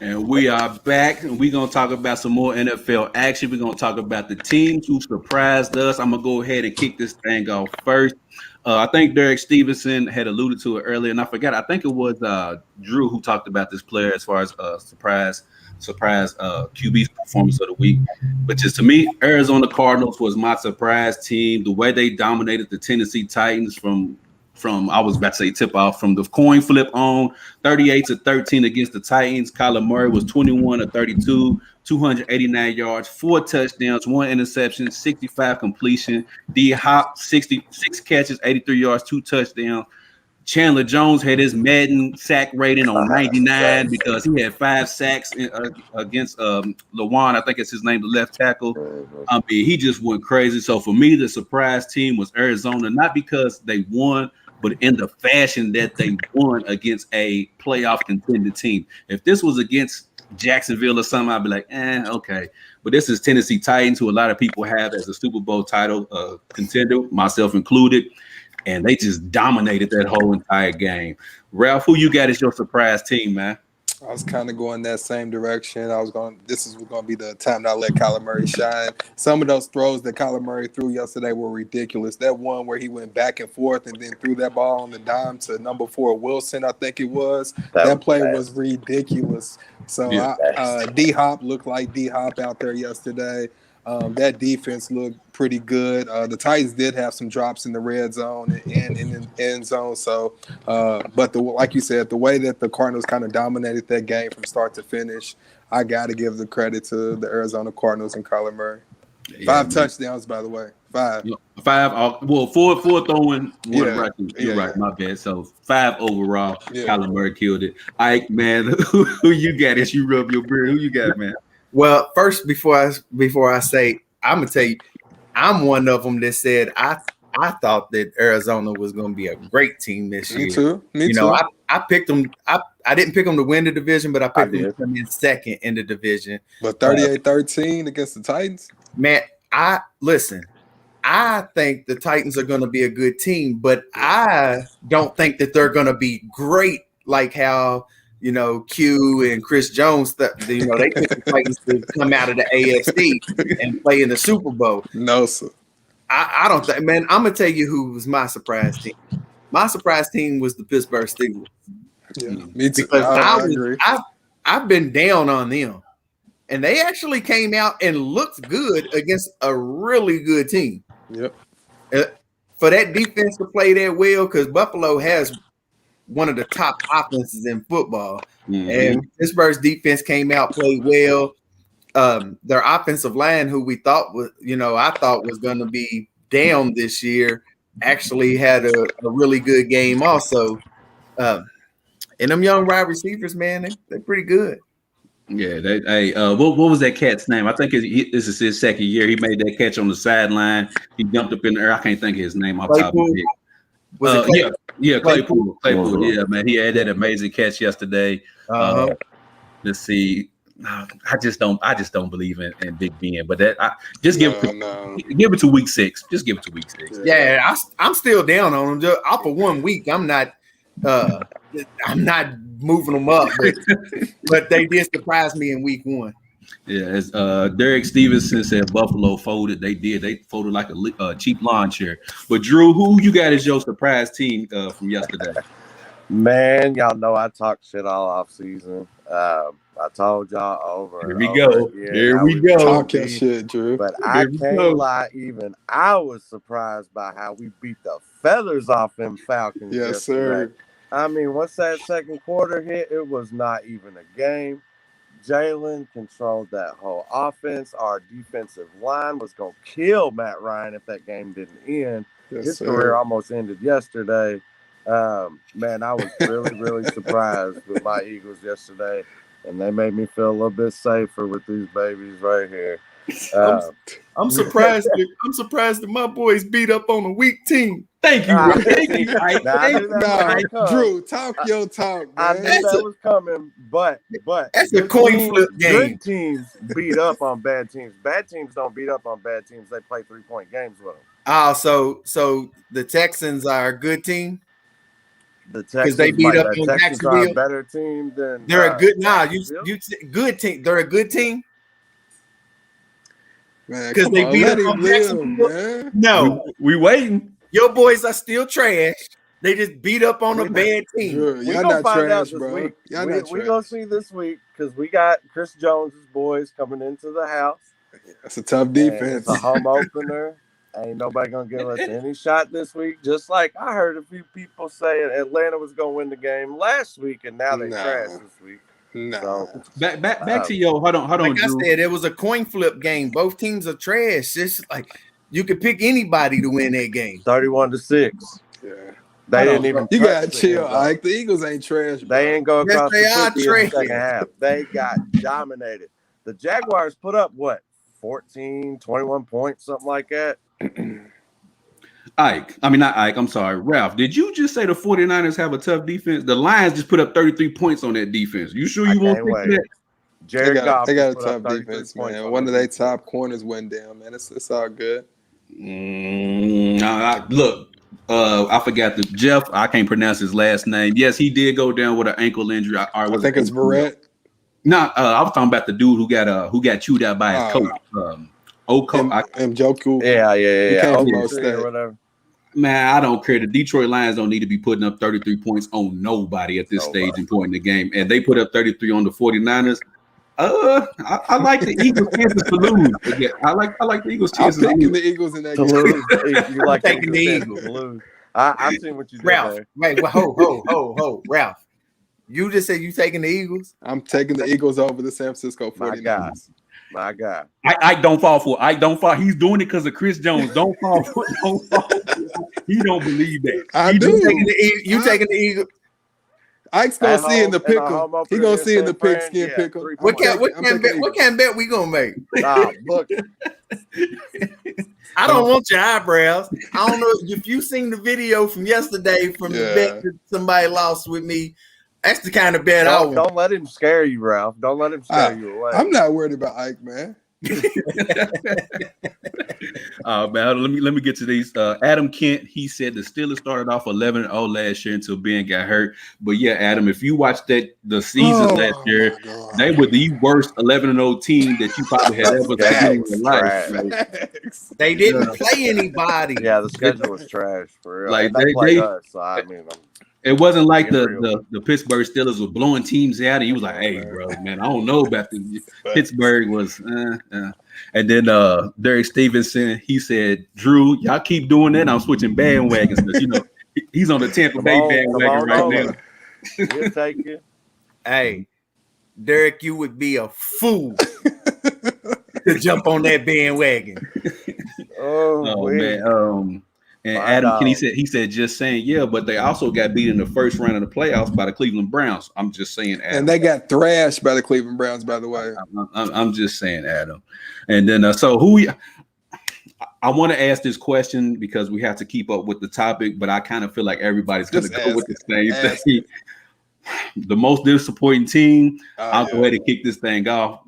And we are back, and we're going to talk about some more NFL action. We're going to talk about the teams who surprised us. I'm going to go ahead and kick this thing off first. I think Derek Stevenson had alluded to it earlier, and I forgot. I think it was Drew who talked about this player as far as surprise QB's performance of the week. But just to me, Arizona Cardinals was my surprise team. The way they dominated the Tennessee Titans from I was about to say tip off from the coin flip on 38-13 against the Titans. Kyler Murray was 21-32, 289 yards, 4 touchdowns, 1 interception, 65 completion. D Hop 66 catches, 83 yards, 2 touchdowns. Chandler Jones had his Madden sack rating on 99 because he had 5 sacks against Lawan. I think it's his name, the left tackle. I mean, he just went crazy. So for me, the surprise team was Arizona, not because they won, but in the fashion that they won against a playoff contended team. If this was against Jacksonville or something, I'd be like, okay. But this is Tennessee Titans, who a lot of people have as a Super Bowl title contender, myself included. And they just dominated that whole entire game. Ralph, who you got as your surprise team, man? I was kind of going that same direction. This is going to be the time that I let Kyler Murray shine. Some of those throws that Kyler Murray threw yesterday were ridiculous. That one where he went back and forth and then threw that ball on the dime to number 4 Wilson, I think it was. That play was ridiculous. So D-Hop looked like D-Hop out there yesterday. That defense looked pretty good. The Titans did have some drops in the red zone and in the end zone. So, but like you said, the way that the Cardinals kind of dominated that game from start to finish, I got to give the credit to the Arizona Cardinals and Kyler Murray. 5 touchdowns, by the way. 5. 5. Well, 4 throwing. You're right. My bad. So 5 overall. Yeah. Kyler Murray killed it. Ike, man, who you got as you rub your beard? Who you got, man? Well, first, before I say, I'm gonna tell you, I'm one of them that said I thought that Arizona was gonna be a great team this year. Me too. Know, I picked them. I didn't pick them to win the division, but I picked them to come in second in the division. But 38-13 against the Titans, man. I think the Titans are gonna be a good team, but I don't think that they're gonna be great like how. Q and Chris Jones, they picked the Titans to come out of the AFC and play in the Super Bowl. No, sir. I don't think, man, I'm going to tell you who was my surprise team. My surprise team was the Pittsburgh Steelers. Yeah, me too. Because I've been down on them. And they actually came out and looked good against a really good team. Yep. For that defense to play that well, because Buffalo has one of the top offenses in football. Mm-hmm. And Pittsburgh's defense came out, played well. Their offensive line, who we thought was, I thought was going to be down this year, actually had a really good game also. And them young wide receivers, man, they're pretty good. Yeah, what was that cat's name? I think this is his second year. He made that catch on the sideline. He jumped up in the air. I can't think of his name off the top of my head. Claypool. Yeah, man, he had that amazing catch yesterday. Let's see. I just don't believe in Big Ben, but give it to week 6. Just give it to week 6. Yeah, I'm still down on him. Just off of 1 week, I'm not moving them up, but they did surprise me in week 1. Yeah, as Derek Stevenson said, Buffalo folded. They did. They folded like a cheap lawn chair. But Drew, who you got as your surprise team from yesterday? Man, y'all know I talk shit all off season. I told y'all over. Here we go. Here we go. Talk your shit, Drew. But I can't lie. Even I was surprised by how we beat the feathers off them Falcons. Yes, sir. I mean, once that second quarter hit, it was not even a game. Jalen controlled that whole offense. Our defensive line was going to kill Matt Ryan if that game didn't end. His career almost ended yesterday. Man, I was really, really surprised with my Eagles yesterday, and they made me feel a little bit safer with these babies right here. I'm surprised. I'm surprised that my boys beat up on a weak team. Thank you. Drew, talk your talk, man. I knew that was coming, but that's a coin flip game. Good teams beat up on bad teams. Bad teams don't beat up on bad teams. They play 3-point games with them. So the Texans are a good team. The Texans, they beat up on Texans are a Jacksonville. better team than They're a good good team. They're a good team Man, because come they on, beat let up him on live, Jacksonville. man. No, We waiting. your boys are still trash. They just beat up on a bad team. Drew, We're y'all gonna not find out trash, this bro. week. Y'all We're not gonna trash. see this week because we got Chris Jones's boys coming into the house. That's a tough And defense. it's a home opener. Ain't nobody gonna give us any shot this week. Just like I heard a few people say Atlanta was gonna win the game last week, and now they trash this week. No. So, Back to your hold on, Like Drew. I said, it was a coin flip game. Both teams are trash. It's like you could pick anybody to win that game. 31-6. Yeah. They didn't even. You gotta touch the chill, end zone. Ike. The Eagles ain't trash. Bro. They ain't go across Yes, they the are 50 in the trash. second half. They got dominated. The Jaguars put up what? 14, 21 points, something like that. Not Ike. I'm sorry, Ralph. Did you just say the 49ers have a tough defense? The Lions just put up 33 points on that defense. You sure you won't think that? Jared Goff they got a put up tough 33 defense, points man. on One that of their defense. top corners went down, man. It's all good. Look, I forgot the Jeff. I can't pronounce his last name. Yes, he did go down with an ankle injury. I think it's Verrett. No, I was talking about the dude who got chewed out by his coach. Njoku. Yeah. He came from Oak State. Tree or whatever. Man, I don't care. The Detroit Lions don't need to be putting up 33 points on nobody at this stage and point in the game. And they put up 33 on the 49ers. I like the Eagles' chances to lose. Again, I like the Eagles' chances. I'm picking the Eagles in that To game. lose. You like Taking the Eagles to lose. I've seen what you did Ralph, there. wait, ho, Ralph. You just said you taking the Eagles? I'm taking the Eagles over the San Francisco 49ers. My God. I don't fall for it. I don't fall. He's doing it because of Chris Jones. Don't fall for it. Don't fall for it. He don't believe that. I do. You taking the Eagles? Ike's gonna see in the pick 'em. He gonna see in the pigskin pick 'em. What kind bet we gonna make? Look. I don't want your eyebrows. I don't know if you seen the video from yesterday from the bet that somebody lost with me. That's the kind of bet I want. Don't let him scare you, Ralph. Don't let him scare you away. I'm not worried about Ike, man. Man, let me get to these. Adam Kent, he said the Steelers started off 11-0 last year until Ben got hurt. But yeah, Adam, if you watched the seasons last year, they were the worst 11-0 team that you probably had ever seen in your life. They didn't play anybody. Yeah, the schedule was trash for real. Like they played us, so I mean, it wasn't like the Pittsburgh Steelers were blowing teams out, and he was like, "Hey, bro, man, I don't know about this." Pittsburgh was, and then Derek Stevenson, he said, "Drew, y'all keep doing that. I'm switching bandwagons because he's on the Tampa Bay bandwagon right now." We'll take it. Hey, Derek, you would be a fool to jump on that bandwagon. Oh man. And Adam, he said, just saying, yeah, but they also got beat in the first round of the playoffs by the Cleveland Browns. I'm just saying, Adam. And they got thrashed by the Cleveland Browns, by the way. I'm just saying, Adam. And then, I want to ask this question because we have to keep up with the topic, but I kind of feel like everybody's going to go with the same thing. The most disappointing team, I'll go ahead and kick this thing off.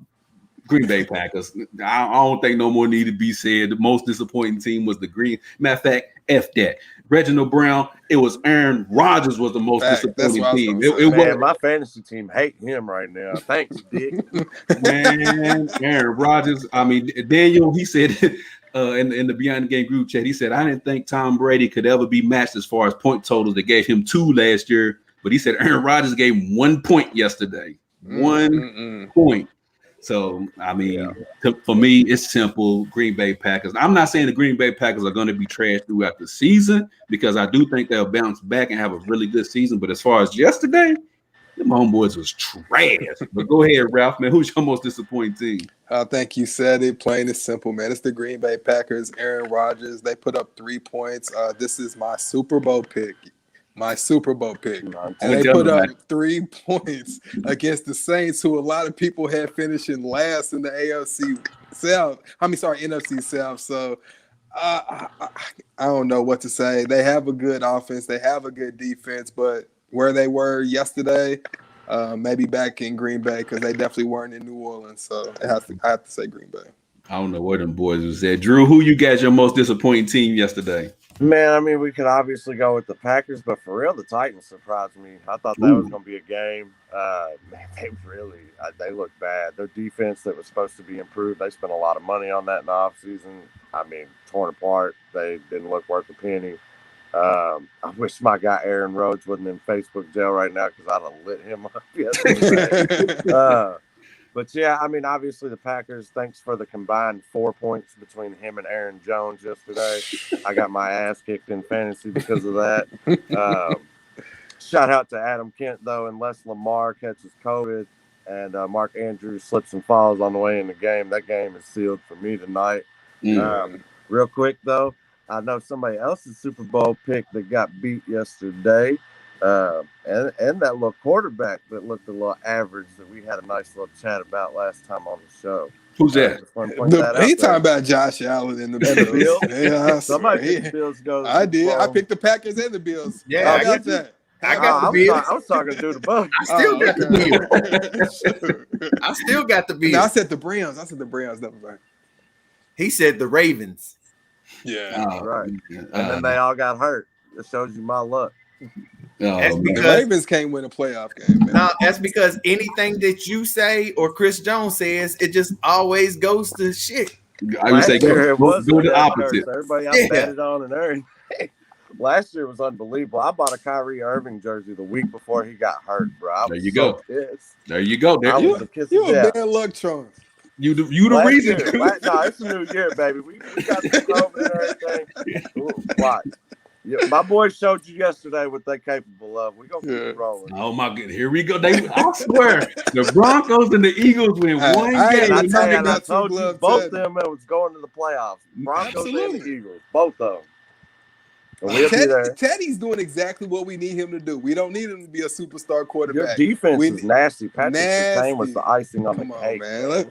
Green Bay Packers. I don't think no more need to be said. The most disappointing team was the Green. Matter of fact, F that. Reginald Brown. It was Aaron Rodgers was the most disappointing team. Man, my fantasy team hate him right now. Thanks, Dick. Man, Aaron Rodgers. I mean, Daniel. He said in the Beyond the Game group chat. He said, "I didn't think Tom Brady could ever be matched as far as point totals. They gave him 2 last year, but he said Aaron Rodgers gave him 1 point yesterday. 1 point." So, I mean, for me, it's simple. Green Bay Packers. I'm not saying the Green Bay Packers are going to be trash throughout the season because I do think they'll bounce back and have a really good season. But as far as yesterday, the homeboys was trash. But go ahead, Ralph, man. Who's your most disappointing team? I think you said it. Plain and simple, man. It's the Green Bay Packers. Aaron Rodgers. They put up 3 points. This is my Super Bowl pick. And they put up 3 points against the Saints, who a lot of people had finishing last in the NFC South. NFC South. So I don't know what to say. They have a good offense. They have a good defense, but where they were yesterday, maybe back in Green Bay because they definitely weren't in New Orleans. So I have to say Green Bay. I don't know where them boys was at. Drew, who you got your most disappointing team yesterday? Man, I mean, we could obviously go with the Packers, but for real, the Titans surprised me. I thought that was going to be a game. Man, they look bad. Their defense that was supposed to be improved, they spent a lot of money on that in the offseason. I mean, torn apart. They didn't look worth a penny. I wish my guy Aaron Rhodes wasn't in Facebook jail right now because I'd have lit him up yesterday. But yeah, I mean, obviously the Packers, thanks for the combined 4 points between him and Aaron Jones yesterday. I got my ass kicked in fantasy because of that. Shout out to Adam Kent, though, unless Lamar catches COVID and Mark Andrews slips and falls on the way in the game. That game is sealed for me tonight. Real quick, though, I know somebody else's Super Bowl pick that got beat yesterday. And that little quarterback that looked a little average that we had a nice little chat about last time on the show. Who's that? He talking about Josh Allen and the Bills. Yeah, somebody picked the Bills. I did. I picked the Packers and the Bills. Yeah, I got that. I got the Bills. I was talking to the Bucs. I still got the Bills. I still got the Bills. No, I said the Browns. That was right. He said the Ravens. Yeah, right. And then they all got hurt. It shows you my luck. The Ravens can't win a playoff game, man. No, that's because anything that you say or Chris Jones says, it just always goes to shit. I would say go the opposite. Everybody I betted on and everything. Last year was unbelievable. I bought a Kyrie Irving jersey the week before he got hurt, bro. There you go. There you go. You a bad luck charm. You the reason. No, it's a new year, baby. We got the COVID and everything. Watch. Yeah, my boys showed you yesterday what they're capable of. We're going to keep rolling. Oh, my goodness. Here we go. I swear, the Broncos and the Eagles win one game. I told you both of them was going to the playoffs. Broncos and the Eagles, both of them. We'll Teddy's doing exactly what we need him to do. We don't need him to be a superstar quarterback. Your defense is nasty. Patrick Surtain was the icing on the cake. Man.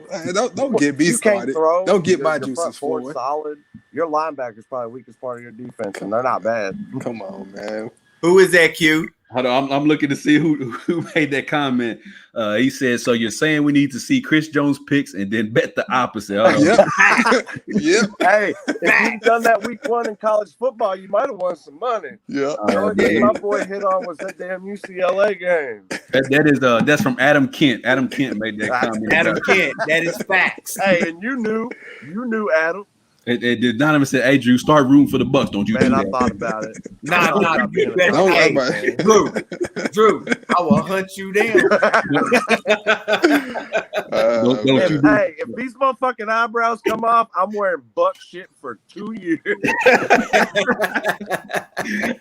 Don't get me started. Don't get my juices forward. Solid. Your linebackers probably the weakest part of your defense, and they're not bad. Come on, man. Who is that, Q? Hold on, I'm looking to see who made that comment. He said, "So you're saying we need to see Chris Jones picks and then bet the opposite?" Yep. Hey, if you've done that week 1 in college football, you might have won some money. Yeah. The only thing my boy hit on was that damn UCLA game. That's from Adam Kent. Adam Kent made that comment. Adam Kent. That is facts. Hey, and you knew Adam. It Donovan said, "Hey, Drew, start rooting for the Bucs. Don't you?" Man, I thought about it. Drew, I will hunt you down. Hey, if these motherfucking eyebrows come off, I'm wearing buck shit for 2 years.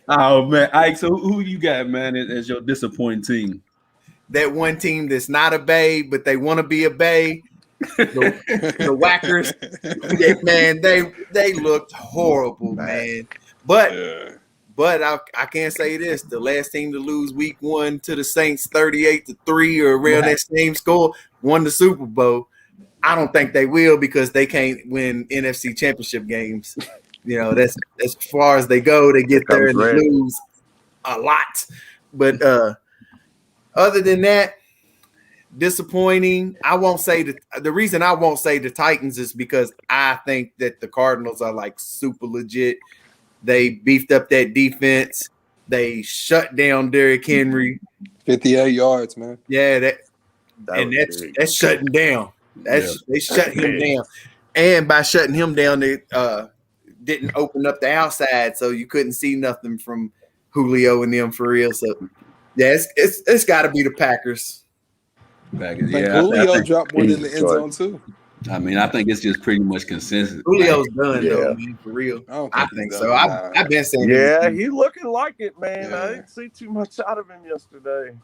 Oh man, Ike. So who you got, man, as your disappointing team? That one team that's not a Bay, but they want to be a Bay. The Whackers, man, they looked horrible, man. But I can't say this: the last team to lose week 1 to the Saints, 38-3, or around that same score, won the Super Bowl. I don't think they will because they can't win NFC Championship games. You know, that's as far as they go. They get there and they lose a lot. But other than that, disappointing. I won't say the reason I won't say the Titans is because I think that the Cardinals are like super legit. They beefed up that defense. They shut down Derrick Henry. 58 yards, man. Yeah, that's shutting down. They shut him down. And by shutting him down, they didn't open up the outside, so you couldn't see nothing from Julio and them for real. So yeah, it's gotta be the Packers. Julio dropped one in the end zone too. I mean, I think it's just pretty much consensus. Julio's done though, man, for real. I think so. I've been saying, he looking like it, man. Yeah. I didn't see too much out of him yesterday.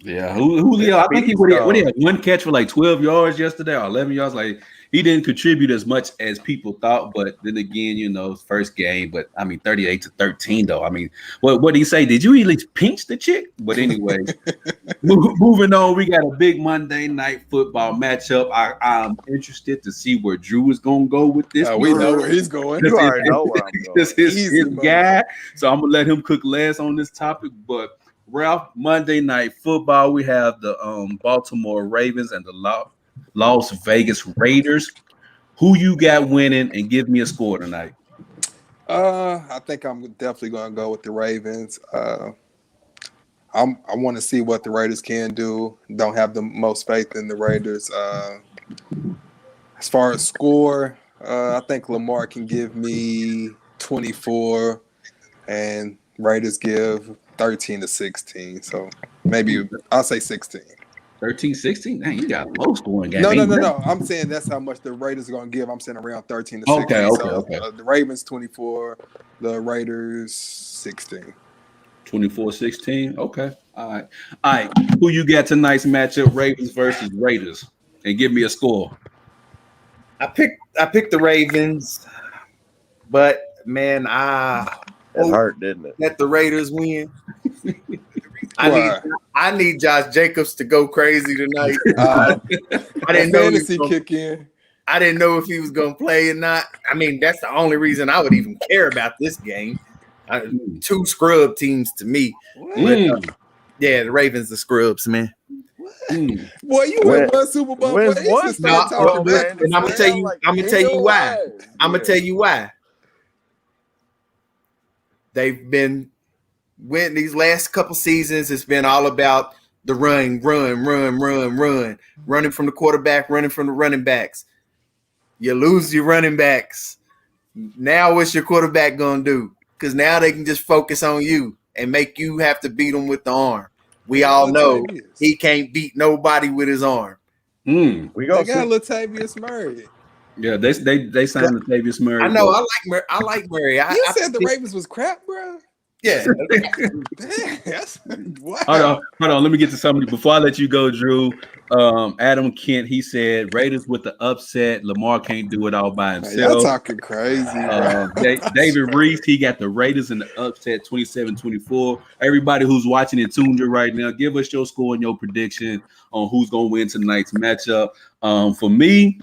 Yeah, Julio. I think he had one catch for like 12 yards yesterday or 11 yards. Like he didn't contribute as much as people thought. But then again, you know, first game. But I mean, 38-13 though. I mean, what did he say? Did you at least pinch the chick? But anyway, moving on. We got a big Monday night football matchup. I'm interested to see where Drew is gonna go with this. We know where he's going. You already know where I'm going. This is his guy. So I'm gonna let him cook last on this topic. But Ralph, Monday night football, we have the Baltimore Ravens and the Las Vegas Raiders. Who you got winning, and give me a score tonight. I think I'm definitely going to go with the Ravens. I want to see what the Raiders can do. Don't have the most faith in the Raiders. As far as score, I think Lamar can give me 24, and Raiders give 13-16. So maybe I'll say 16. 13-16? Man, you got a low scoring game. No. I'm saying that's how much the Raiders are going to give. I'm saying around 13-16. Okay. The Ravens 24, the Raiders 16. 24-16. Okay. All right. Who you got tonight's matchup? Ravens versus Raiders, and give me a score. I picked the Ravens, but man, It hurt, didn't it? Let the Raiders win. I need Josh Jacobs to go crazy tonight. I didn't know fantasy kick in. I didn't know if he was going to play or not. I mean, that's the only reason I would even care about this game. Two scrub teams to me. But, yeah, the Ravens, the scrubs, man. Boy, you win one Super Bowl. I'm gonna tell you why. I'm gonna tell you why. They've been winning these last couple seasons. It's been all about the running from the quarterback, running from the running backs. You lose your running backs. Now what's your quarterback gonna do? Because now they can just focus on you and make you have to beat them with the arm. We all know he can't beat nobody with his arm. We got Latavius Murray. Yeah, they signed Latavius Murray. I know. I like Murray. You said the Ravens was crap, bro. Yeah. Wow. Hold on. Let me get to somebody before I let you go, Drew. Adam Kent, he said Raiders with the upset. Lamar can't do it all by himself. Y'all talking crazy. David Reese, he got the Raiders in the upset 27-24. Everybody who's watching and tuned in right now, give us your score and your prediction on who's going to win tonight's matchup. For me,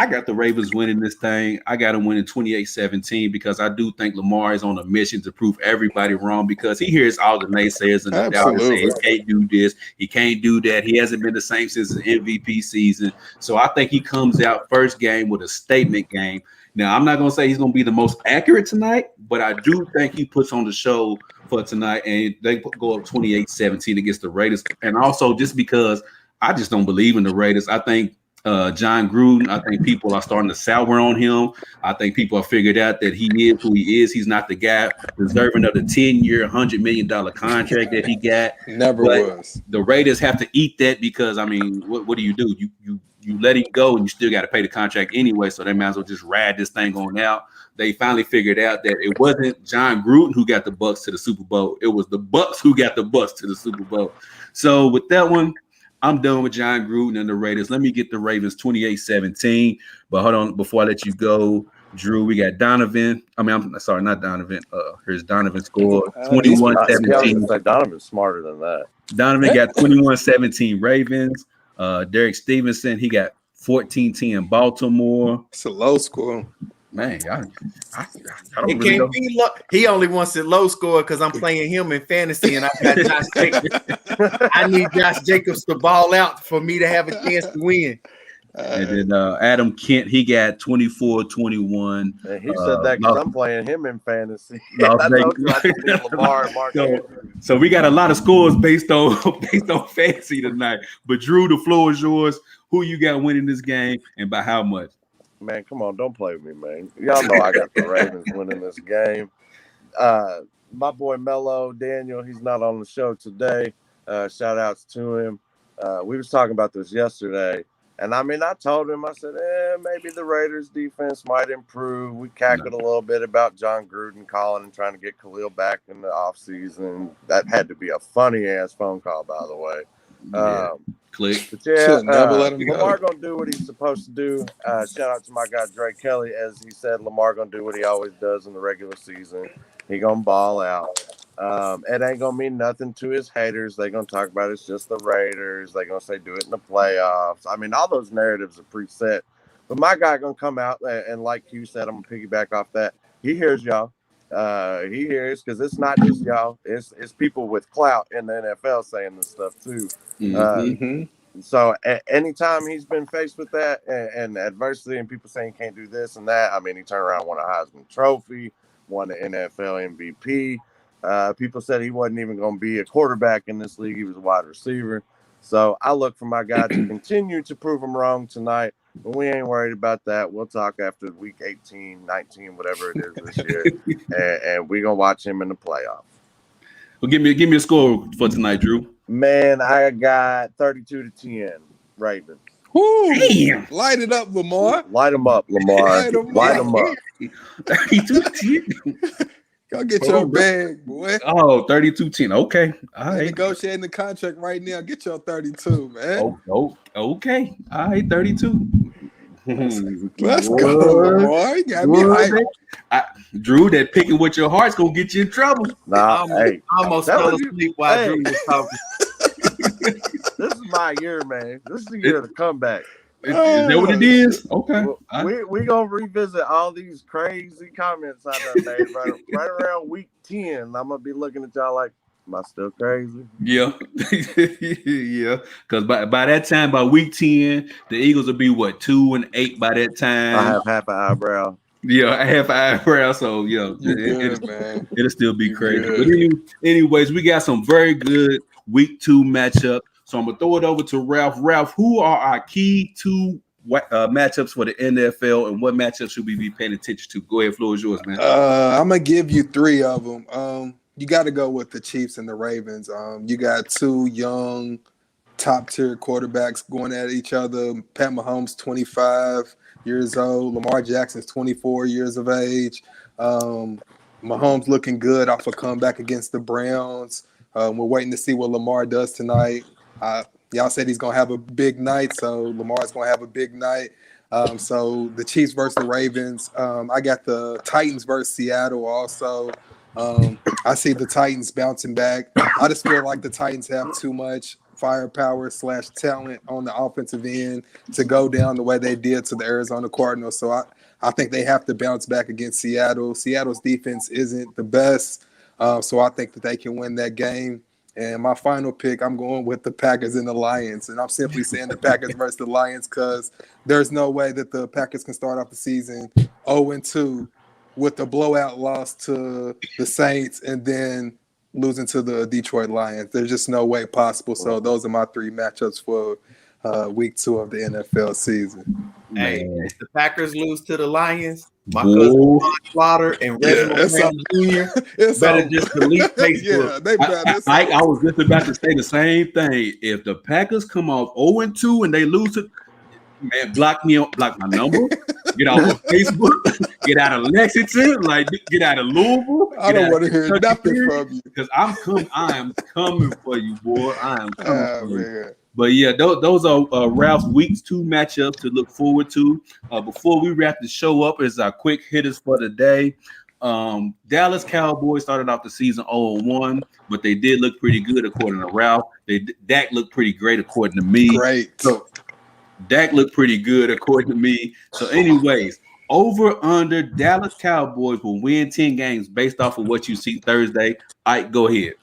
I got the Ravens winning this thing. I got them winning 28-17 because I do think Lamar is on a mission to prove everybody wrong because he hears all the naysayers and the doubters say he can't do this, he can't do that. He hasn't been the same since his MVP season. So I think he comes out first game with a statement game. Now, I'm not going to say he's going to be the most accurate tonight, but I do think he puts on the show for tonight, and they go up 28-17 against the Raiders. And also just because I just don't believe in the Raiders. I think John Gruden, I think people are starting to sour on him. I think people have figured out that he is who he is. He's not the guy deserving of the 10-year, $100 million contract that he got. Never was. The Raiders have to eat that because, I mean, what do? You let him go and you still got to pay the contract anyway, so they might as well just ride this thing on out. They finally figured out that it wasn't John Gruden who got the Bucs to the Super Bowl. It was the Bucs who got the Bucs to the Super Bowl. So with that one, I'm done with John Gruden and the Raiders. Let me get the Ravens 28-17. But hold on, before I let you go, Drew, we got Donovan. I'm sorry, not Donovan. Here's Donovan scored 21-17. Donovan's smarter than that. Donovan got 21-17 Ravens. Derek Stevenson, he got 14-10 Baltimore. It's a low score. Man, I don't it really can't be low. He only wants it low score because I'm playing him in fantasy and I got Josh Jacobs. I need Josh Jacobs to ball out for me to have a chance to win. And then Adam Kent, he got 24-21. And he said that because I'm playing him in fantasy. So we got a lot of scores based on fantasy tonight. But Drew, the floor is yours. Who you got winning this game and by how much? Man, come on, don't play with me, man. Y'all know I got the Ravens winning this game. My boy Mello, Daniel, he's not on the show today. Shout outs to him. We was talking about this yesterday. And, I mean, I told him, I said, maybe the Raiders' defense might improve. We cackled a little bit about John Gruden calling and trying to get Khalil back in the offseason. That had to be a funny-ass phone call, by the way. Click. But Lamar going to do what he's supposed to do. Shout out to my guy, Dre Kelly. As he said, Lamar going to do what he always does in the regular season. He going to ball out. It ain't going to mean nothing to his haters. They going to talk about it's just the Raiders. They going to say do it in the playoffs. I mean, all those narratives are preset. But my guy going to come out, and like you said, I'm going to piggyback off that. He hears y'all. He hears because it's not just y'all. It's people with clout in the NFL saying this stuff too. So anytime he's been faced with that and adversity and people saying he can't do this and that, I mean, he turned around, won a Heisman Trophy, won the NFL MVP. People said he wasn't even going to be a quarterback in this league. He was a wide receiver. So I look for my guy to continue to prove him wrong tonight, but we ain't worried about that. We'll talk after week 18, 19, whatever it is this year, and we're going to watch him in the playoffs. Well, give me a score for tonight, Drew. Man, I got 32-10 Ravens. Woo! Damn. Light it up, Lamar. Light them up, Lamar. Light them up. 32-10. Go get your bag, boy. Oh, 32-10. Okay. All right. Negotiating the contract right now. Get your 32, man. Oh, okay. All right, 32. Let's go, Lamar. You got me hyped. Drew, that picking with your heart's gonna get you in trouble. Nah, I almost fell asleep while Drew was talking. This is my year, man. This is the year of the comeback. Is that what it is? Okay. We gonna revisit all these crazy comments I done made right around week 10. I'm gonna be looking at y'all like, am I still crazy? Yeah. Yeah. Because by that time, by week 10, the Eagles will be 2-8 by that time. I have half an eyebrow. Yeah, I have an eyebrow, so yeah, it'll still be crazy. But anyways, we got some very good week 2 matchup. So I'm gonna throw it over to Ralph. Ralph, who are our key 2 matchups for the NFL, and what matchups should we be paying attention to? Go ahead, floor is yours, man. I'm gonna give you 3 of them. You got to go with the Chiefs and the Ravens. You got 2 young, top-tier quarterbacks going at each other. Pat Mahomes, 25 years old. Lamar Jackson's 24 years of age. Mahomes looking good off a comeback against the Browns. We're waiting to see what Lamar does tonight. Y'all said he's going to have a big night, so Lamar's going to have a big night. So the Chiefs versus the Ravens. I got the Titans versus Seattle also. I see the Titans bouncing back. I just feel like the Titans have too much firepower / talent on the offensive end to go down the way they did to the Arizona Cardinals. So I think they have to bounce back against Seattle. Seattle's defense isn't the best, so I think that they can win that game. And my final pick, I'm going with the Packers and the Lions. And I'm simply saying the Packers versus the Lions because there's no way that the Packers can start off the season 0-2 with the blowout loss to the Saints and then losing to the Detroit Lions. There's just no way possible. So those are my 3 matchups for week 2 of the NFL season. Hey, if the Packers lose to the Lions, my cousin Ron Slaughter and Reginald Jr. better just delete Facebook. I was just about to say the same thing. If the Packers come off 0-2 and they lose it, man, block my number, get off of Facebook, get out of Lexington, get out of Louisville. I don't want to hear nothing from you. Because I am coming for you, boy. I am coming for you. But yeah, those are Ralph's week 2 matchups to look forward to. Before we wrap the show up, is our quick hitters for the day. Dallas Cowboys started off the season 0-1, but they did look pretty good according to Ralph. Dak looked pretty great according to me. Great. So Dak looked pretty good according to me. So anyways, over under Dallas Cowboys will win 10 games based off of what you see Thursday. All right, go ahead.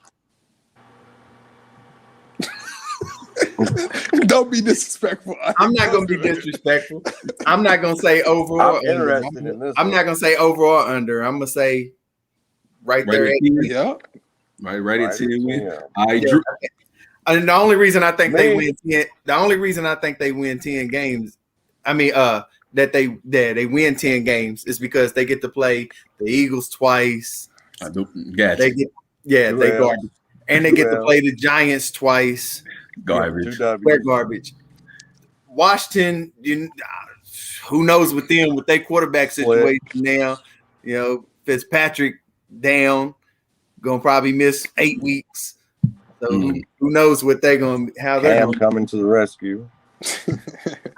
Don't be disrespectful. I'm not going to be disrespectful. I'm not going to say over or under. I'm not going to say over or under. I'm going to say right there. Yeah. Right at 10 win. And the only reason I think they win 10 games, I mean, that they win 10 games is because they get to play the Eagles twice. I do. Gotcha. They garbage. And they get to play the Giants twice. Garbage. They're garbage. Washington, who knows with them with their quarterback situation now? Fitzpatrick down, gonna probably miss 8 weeks. So who knows what they're gonna how they're coming to the rescue.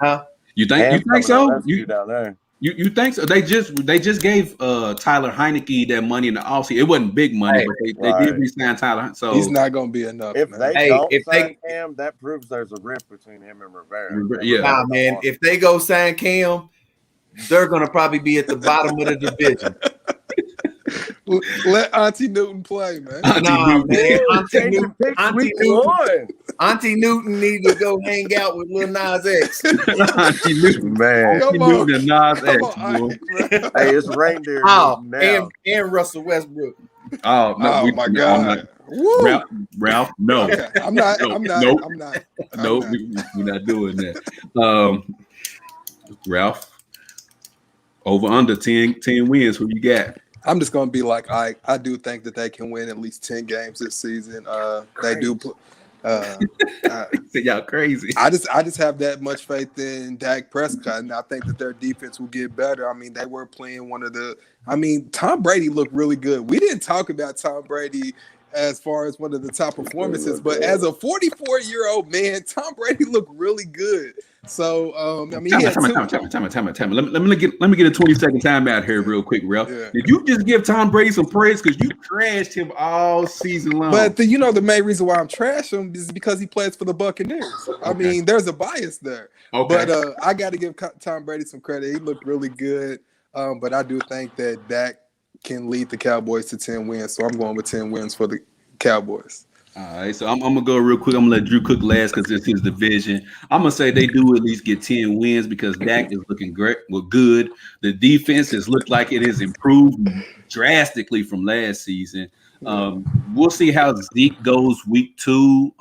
Huh? You think so? You down there. You think so? They just gave Tyler Heineke that money in the offseason. It wasn't big money, but they did re-sign Tyler. So he's not going to be enough. If they don't sign Cam, that proves there's a rift between him and Rivera. Yeah, nah, man. If they go sign Cam, they're going to probably be at the bottom of the division. Let Auntie Newton play, man. Nah, man. One. Auntie Newton need to go hang out with Lil Nas X. Auntie Newton. Man. Come Auntie on. Newton and Nas Come X, on, boy. Ike, bro. Hey, it's reindeer Oh, now. and Russell Westbrook. Oh, no, Oh my no, God. I'm not. Woo. Ralph, no. Okay. I'm not. No, I'm not. nope. I'm not. I'm Nope, not. we're not doing that. Ralph, over under 10 wins. Who you got? I'm just gonna be like I do think that they can win at least 10 games this season. They do. Y'all crazy. I just have that much faith in Dak Prescott, and I think that their defense will get better. I mean, they were playing Tom Brady looked really good. We didn't talk about Tom Brady as far as one of the top performances, but as a 44-year-old man, Tom Brady looked really good. So, I mean, Time out. Let me get a 20-second timeout here real quick, Ralph. Yeah. Did you just give Tom Brady some praise because you trashed him all season long? But the main reason why I'm trashing him is because he plays for the Buccaneers. I mean, there's a bias there. Okay. But I got to give Tom Brady some credit. He looked really good. But I do think that Dak can lead the Cowboys to 10 wins. So I'm going with 10 wins for the Cowboys. All right, so I'm gonna go real quick. I'm gonna let Drew cook last because it's his division. I'm gonna say they do at least get 10 wins because Dak is looking great. Well, good. The defense has looked like it has improved drastically from last season. We'll see how Zeke goes week 2.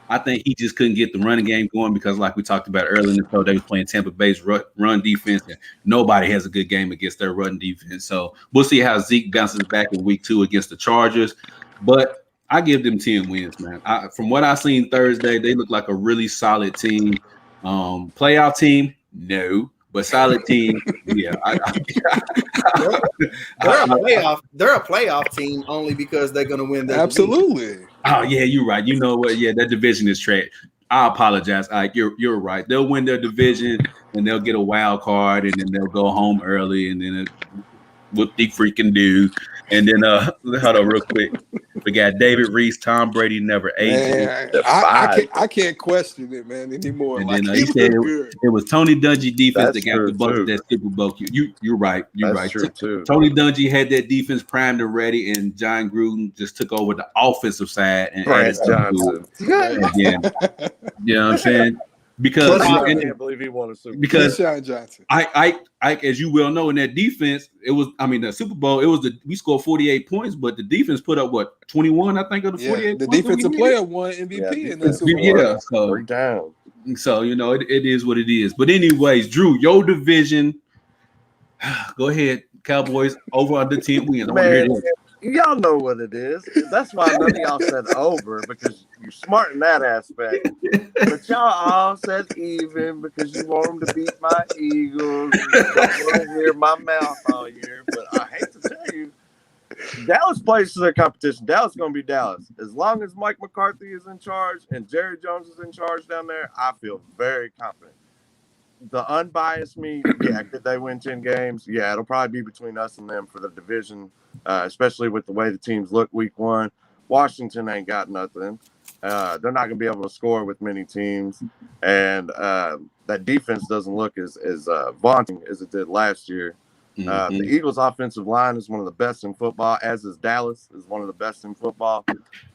I think he just couldn't get the running game going because, like we talked about earlier in the show, they was playing Tampa Bay's run defense, and nobody has a good game against their run defense. So we'll see how Zeke bounces back in week 2 against the Chargers. But I give them 10 wins, man. From what I seen Thursday, they look like a really solid team. Playoff team, no, but solid team, yeah. They're a playoff team only because they're going to win their Absolutely. division. Oh yeah, you're right. You know what? Yeah, that division is trash. I apologize. You're right. They'll win their division and they'll get a wild card and then they'll go home early and then what they freaking do. And then hold on real quick. We got David Reese, Tom Brady never aged. I can't question it, man, anymore. And like, then he said it was Tony Dungy defense that got the Bucs that Super Bowl. You're right. You're right. True too. Tony Dungy had that defense primed and ready, and John Gruden just took over the offensive side and Brad Johnson. Again. You know what I'm saying? Because I can't believe he won a Super Bowl. Because Sean Johnson. I, as you well know, in that defense, the Super Bowl, we scored 48 points, but the defense put up 21, I think, of the 48 the points. defensive player won MVP in that Super Bowl. Yeah, so it is what it is. But anyways, Drew, your division, go ahead, Cowboys over under 10 wins. I want to hear this. Y'all know what it is. That's why none of y'all said over because you're smart in that aspect. But y'all all said even because you want them to beat my Eagles. You don't want to hear my mouth all year. But I hate to tell you, Dallas plays to their competition. Dallas is going to be Dallas. As long as Mike McCarthy is in charge and Jerry Jones is in charge down there, I feel very confident. The unbiased me, could they win 10 games? Yeah, it'll probably be between us and them for the division, especially with the way the teams look week 1. Washington ain't got nothing. They're not going to be able to score with many teams. And that defense doesn't look as vaunting as it did last year. The Eagles' offensive line is one of the best in football, as is Dallas is one of the best in football.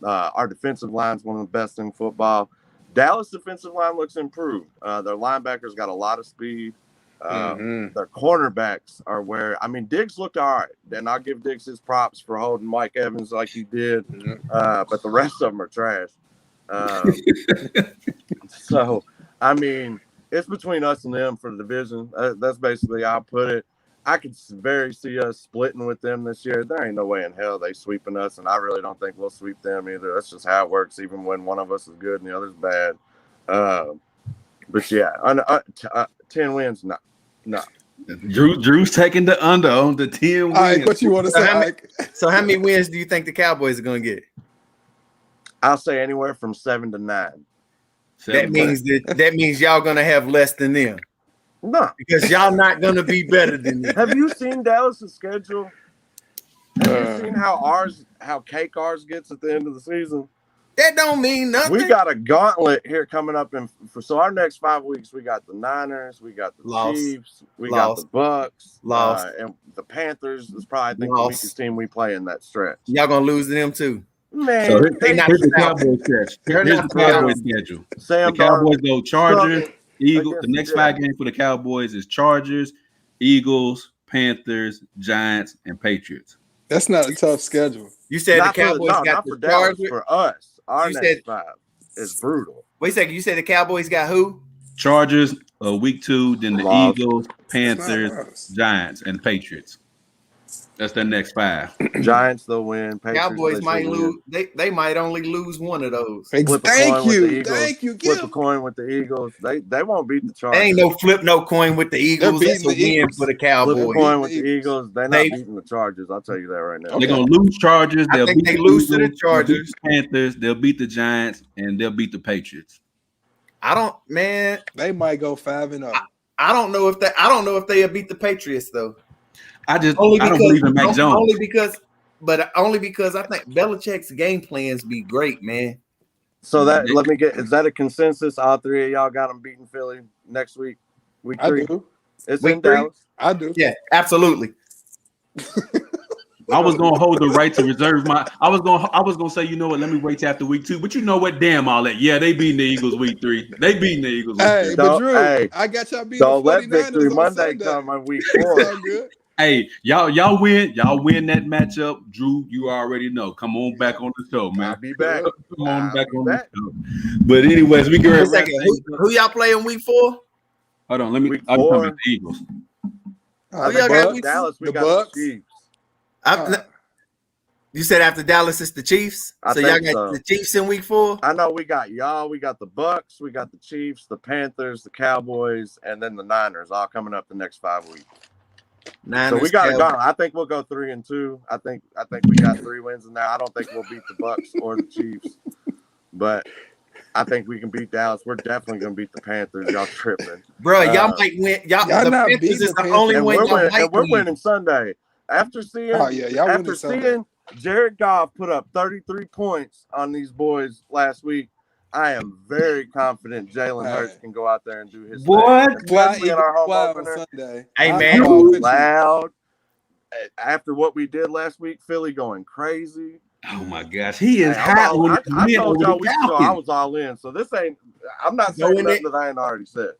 Our defensive line is one of the best in football. Dallas' defensive line looks improved. Their linebackers got a lot of speed. Their cornerbacks are Diggs looked all right. And I'll give Diggs his props for holding Mike Evans like he did. But the rest of them are trash. So, it's between us and them for the division. That's basically how I put it. I could very see us splitting with them this year. There ain't no way in hell they sweeping us, and I really don't think we'll sweep them either. That's just how it works, even when one of us is good and the other's bad. But yeah, 10 wins, no. Drew's taking the under on the 10 wins. All right, what you want to say? So how many wins do you think the Cowboys are going to get? I'll say anywhere from 7 to 9. That means y'all going to have less than them. No, because y'all not gonna be better than them. Have you seen Dallas' schedule? Have you seen how cake ours gets at the end of the season? That don't mean nothing. We got a gauntlet here coming up so our next 5 weeks. We got the Niners, we got the Chiefs, we got the Bucks, and the Panthers is probably I think the weakest team we play in that stretch. Y'all gonna lose to them too. Man, so here's the Cowboys schedule. Here's the Cowboys schedule. The Cowboys go Chargers, Eagles. The next 5 games for the Cowboys is Chargers, Eagles, Panthers, Giants, and Patriots. That's not a tough schedule. You said the Cowboys got the Chargers for us. Our next 5 is brutal. Wait a second. You said the Cowboys got who? Chargers, week 2, then the Eagles, Panthers, Giants, and Patriots. That's their next 5. Giants they'll win. Patriots, Cowboys might lose. They might only lose one of those. Thank you. Flip a coin with the Eagles. They won't beat the Chargers. Ain't no flip no coin with the Eagles. That's a win for the Cowboys. Flip a coin with the Eagles. They're not beating the Chargers. I'll tell you that right now. They're gonna lose Chargers. I think they lose to the Chargers. Panthers. They'll beat the Giants and they'll beat the Patriots. They might go 5-0. I don't know if they'll beat the Patriots though. I don't believe in Mac Jones. Only because I think Belichick's game plans be great, man. So is that a consensus? All 3 of y'all got them beating Philly next week? Week 3? I do. It's week in 3? Dallas? I do. Yeah, absolutely. I was gonna hold the right to reserve my. I was gonna say, you know what? Let me wait till after week 2. But you know what? Damn all that. Yeah, they beating the Eagles week 3. They beating the Eagles. Hey, but Drew, I got y'all beating the 49ers. Don't let Victory Monday come on week 4. Good. Hey, y'all win that matchup. Drew, you already know. Come on back on the show, man. I'll be back. Come on back on the show. But anyways, we can. Who y'all play in week 4? Hold on, let me. I'm talking about the Eagles. Dallas, we got the Chiefs. You said after Dallas, it's the Chiefs. So y'all got the Chiefs in week 4. I know we got y'all. We got the Bucks. We got the Chiefs, the Panthers, the Cowboys, and then the Niners all coming up the next 5 weeks. So we got to go. I think we'll go 3-2. I think we got 3 wins in there. I don't think we'll beat the Bucks or the Chiefs, but I think we can beat Dallas. We're definitely gonna beat the Panthers. Y'all tripping, bro? Y'all might win. Y'all the Panthers is the only way. We're winning Sunday. After seeing Jared Goff put up 33 points on these boys last week, I am very confident Jalen Hurts can go out there and do his thing. Especially in our home opener. Sunday. Hey, man. Loud. After what we did last week, Philly going crazy. Oh, my gosh. He is hot. I told y'all weeks ago I was all in. So this ain't – I'm not saying nothing that I ain't already said.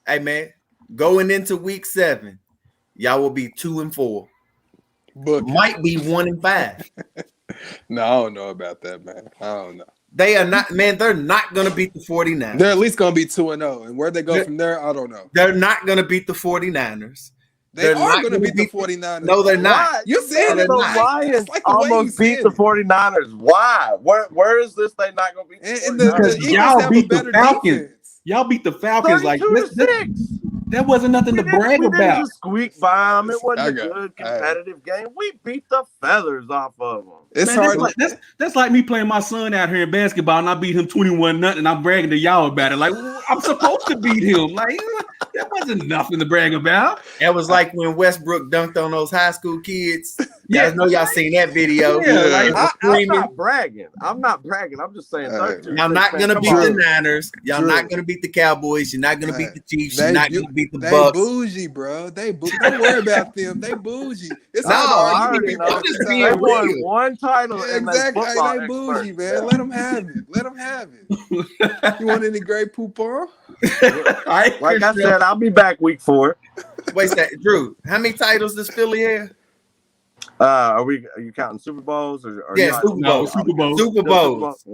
Hey, man. Going into week 7, y'all will be 2-4. But might be 1-5. No, I don't know about that, man. I don't know. They are not, man. They're not going to beat the 49ers. They're at least going to be 2-0. And where they go from there, I don't know. They're not going to beat the 49ers. They're are going to beat the 49ers. No, they're not. Why? You said the Lions almost beat the 49ers. Why? Where is this? They not going to beat the 49ers? Y'all beat the Falcons. Y'all beat the Falcons like this. That wasn't nothing to brag about. Didn't just squeak by them. It wasn't a good competitive game. We beat the feathers off of them. It's hard. That's like me playing my son out here in basketball and I beat him 21-0 and I'm bragging to y'all about it. Like I'm supposed to beat him. Like that wasn't nothing to brag about. It was like when Westbrook dunked on those high school kids. Yeah, I know y'all seen that video. Yeah, I'm not bragging. I'm just saying. Y'all not gonna beat the Niners. Y'all not gonna beat the Cowboys. You're not gonna beat the Chiefs. You're not gonna beat the Bucks. They bougie, bro. Don't worry about them. They bougie. It's I'm just being real. Won one title. Exactly. They bougie, man. Let them have it. You want any great poupon? Like I said, I'll be back week 4. Wait a second, Drew. How many titles does Philly have? Are you counting Super Bowls or Super Bowls? Super Bowls.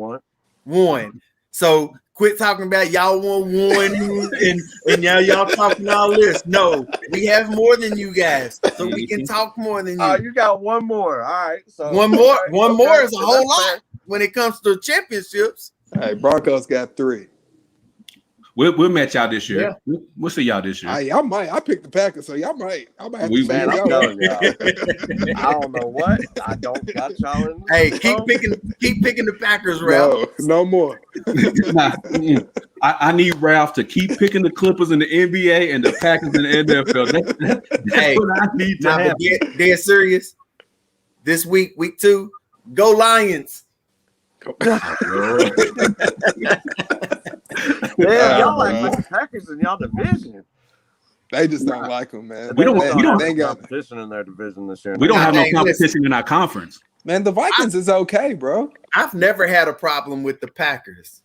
One. So quit talking about y'all won one and y'all talking all this. No, we have more than you guys, so we can talk more than you. You got one more. All right. So one more is a whole lot when it comes to championships. Hey, Broncos got 3. We'll match y'all this year. Yeah. We'll see y'all this year. I picked the Packers, so y'all might. I might have to I'm telling y'all. I don't know what. I don't got y'all in. Hey, keep picking the Packers, Ralph. No more. I need Ralph to keep picking the Clippers in the NBA and the Packers in the NFL. That's what I need to have. Dead serious. This week 2, go Lions. Yeah, y'all bro. like the Packers in y'all division. They just don't like them, man. We don't have they got competition in their division this year. We don't have no Hey, listen. competition in our conference. man. The Vikings is okay, bro. I've never had a problem with the Packers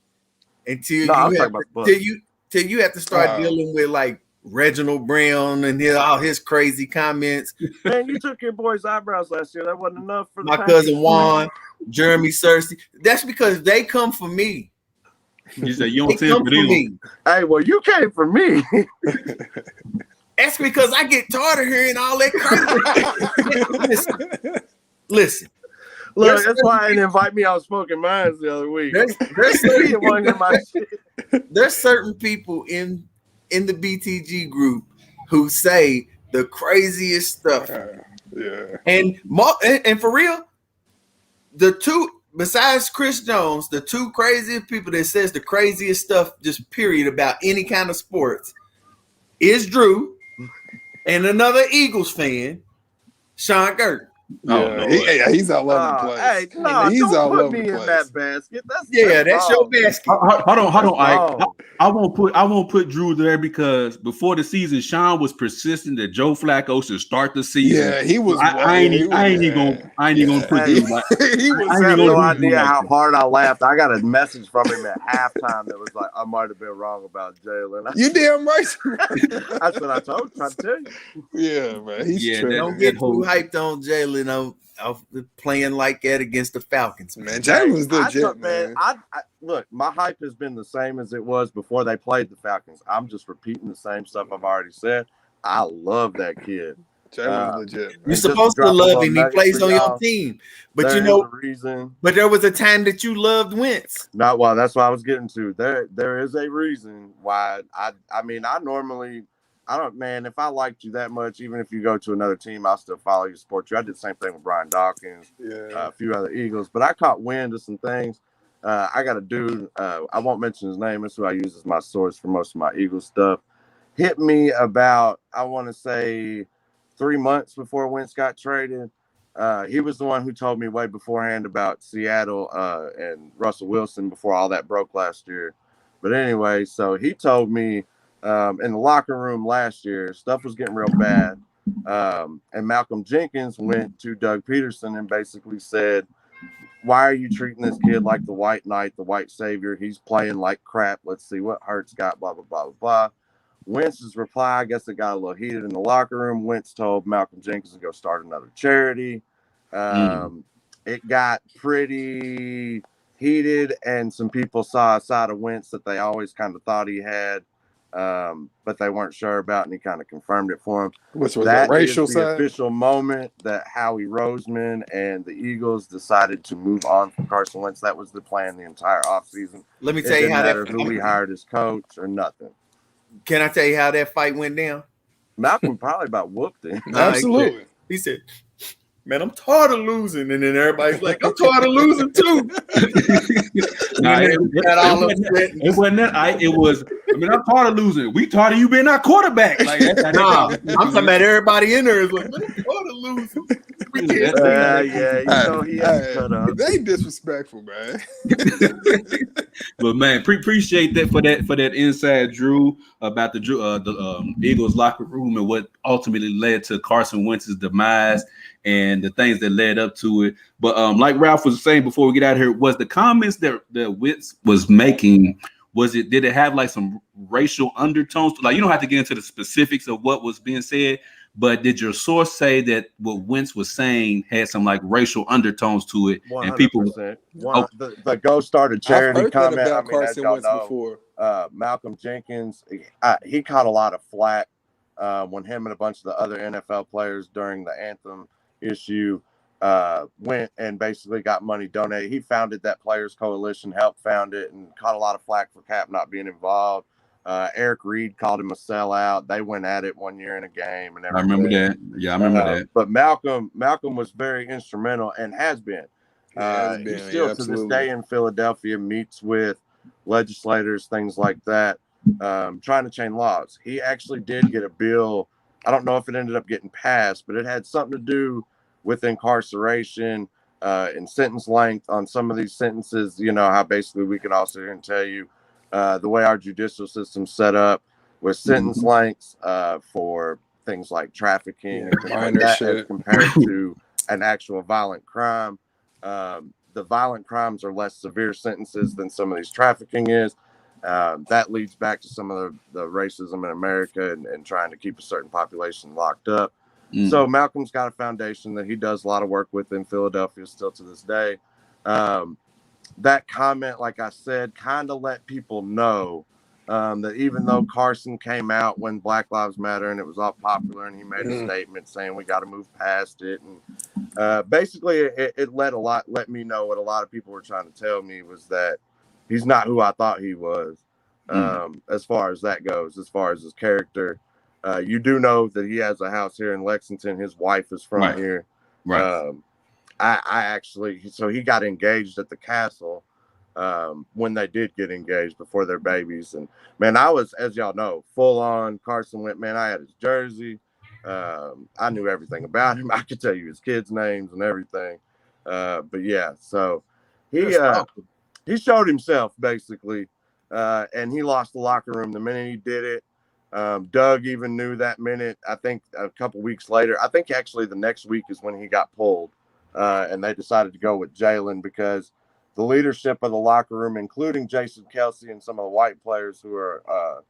until No, I'm you talking have about the Bucs. till you have to start dealing with like Reginald Brown and all his crazy comments. Man, you took your boy's eyebrows last year. That wasn't enough for the My Packers. cousin Juan, Jeremy Cersei. That's because they come for me. You say you They don't send come for for them. me. Hey, well, you came for me. That's because I get tired of hearing all that crazy. Listen. Look, that's why I didn't invite me on Smoking Minds the other week. There's He didn't want to hear my shit. there's certain people in the BTG group who say the craziest stuff. Yeah. And for real, the two besides Chris Jones, the two craziest people that says the craziest stuff, just period, about any kind of sports is Drew and another Eagles fan, Sean Gert. He's all over the place. Hey, no, he's don't all put over me the in place. that basket. That's your wrong. basket. Hold on, That's Ike. I won't put Drew there because before the season, Sean was persistent that Joe Flacco should start the season. Yeah, he was. I ain't even gonna put Drew. Like, He was. You I have ain't no gonna do idea like how that. hard I laughed. I got a message from him at halftime that was like, I might have been wrong about Jalen. You damn right. That's what I told him. I tell you. Yeah, man. He's tripping. Don't get too hyped on Jalen of playing like that against the Falcons. Man, Jalen's legit, man. I look, my hype has been the same as it was before they played the Falcons. I'm just repeating the same stuff I've already said. I love that kid. Jalen's legit. You're supposed to love him. He plays on your team. But you know, reason. But there was a time that you loved Wentz. Not well, that's what I was getting to. There is a reason why I mean, I normally if I liked you that much, even if you go to another team, I'll still follow you, support you. I did the same thing with Brian Dawkins, a few other Eagles, but I caught wind of some things. I got a dude, I won't mention his name, that's who I use as my source for most of my Eagles stuff. Hit me about, I want to say 3 months before Wentz got traded. He was the one who told me way beforehand about Seattle and Russell Wilson before all that broke last year. But anyway, so he told me in the locker room last year, stuff was getting real bad. And Malcolm Jenkins went to Doug Peterson and basically said, why are you treating this kid like the white knight, the white savior? He's playing like crap. Let's see what Hurts got, blah, blah, blah, blah, blah. Wentz's reply, I guess it got a little heated in the locker room. Wentz told Malcolm Jenkins to go start another charity. It got pretty heated, and some people saw a side of Wentz that they always kind of thought he had, but they weren't sure about, and he kind of confirmed it for him. Which was that the racial is the side? official moment that Howie Roseman and the Eagles decided to move on from Carson Wentz. That was the plan the entire offseason. Let me tell you how that who we hired as coach or nothing. Can I tell you how that fight went down? Malcolm probably about whooped him. Absolutely. He said, man, I'm tired of losing. And then everybody's like, I'm tired of losing too. It wasn't that. It was, I'm tired of losing. We tired of you being our quarterback. Like, I'm talking about everybody in there is like, man, I'm tired of losing. He has cut up. They disrespectful, man. But man, appreciate that for that inside Drew about the Eagles locker room and what ultimately led to Carson Wentz's demise and the things that led up to it. But like Ralph was saying before we get out of here, was the comments that Wentz was making, did it have like some racial undertones? Like, you don't have to get into the specifics of what was being said, but did your source say that what Wentz was saying had some like racial undertones to it? 100%. And people, the Go Start a Charity I've heard comment. that about Carson Wentz before. Malcolm Jenkins, he caught a lot of flack when him and a bunch of the other NFL players during the anthem issue went and basically got money donated. He founded that Players Coalition, helped found it, and caught a lot of flack for Cap not being involved. Eric Reed called him a sellout. They went at it one year in a game, and everything. I remember that. Yeah, I remember that. But Malcolm was very instrumental and has been. He still to this day in Philadelphia meets with legislators, things like that, trying to change laws. He actually did get a bill. I don't know if it ended up getting passed, but it had something to do with incarceration in sentence length on some of these sentences. You know how basically we can also here and tell you the way our judicial system's set up with sentence lengths for things like trafficking and things like that as compared to an actual violent crime. The violent crimes are less severe sentences than some of these trafficking is. That leads back to some of the racism in America and trying to keep a certain population locked up. So Malcolm's got a foundation that he does a lot of work with in Philadelphia still to this day. That comment, like I said, kind of let people know that even though Carson came out when Black Lives Matter and it was all popular and he made a statement saying we got to move past it. And basically it let me know what a lot of people were trying to tell me was that he's not who I thought he was as far as that goes, as far as his character. You do know that he has a house here in Lexington. His wife is from here. Right. I actually, so he got engaged at the castle when they did get engaged before their babies. And man, I was, as y'all know, full on. Carson went, man, I had his jersey. I knew everything about him. I could tell you his kids' names and everything. But yeah, so he showed himself basically, and he lost the locker room the minute he did it. Doug even knew that minute. I think a couple weeks later, I think actually the next week is when he got pulled, and they decided to go with Jalen because the leadership of the locker room, including Jason Kelsey and some of the white players who are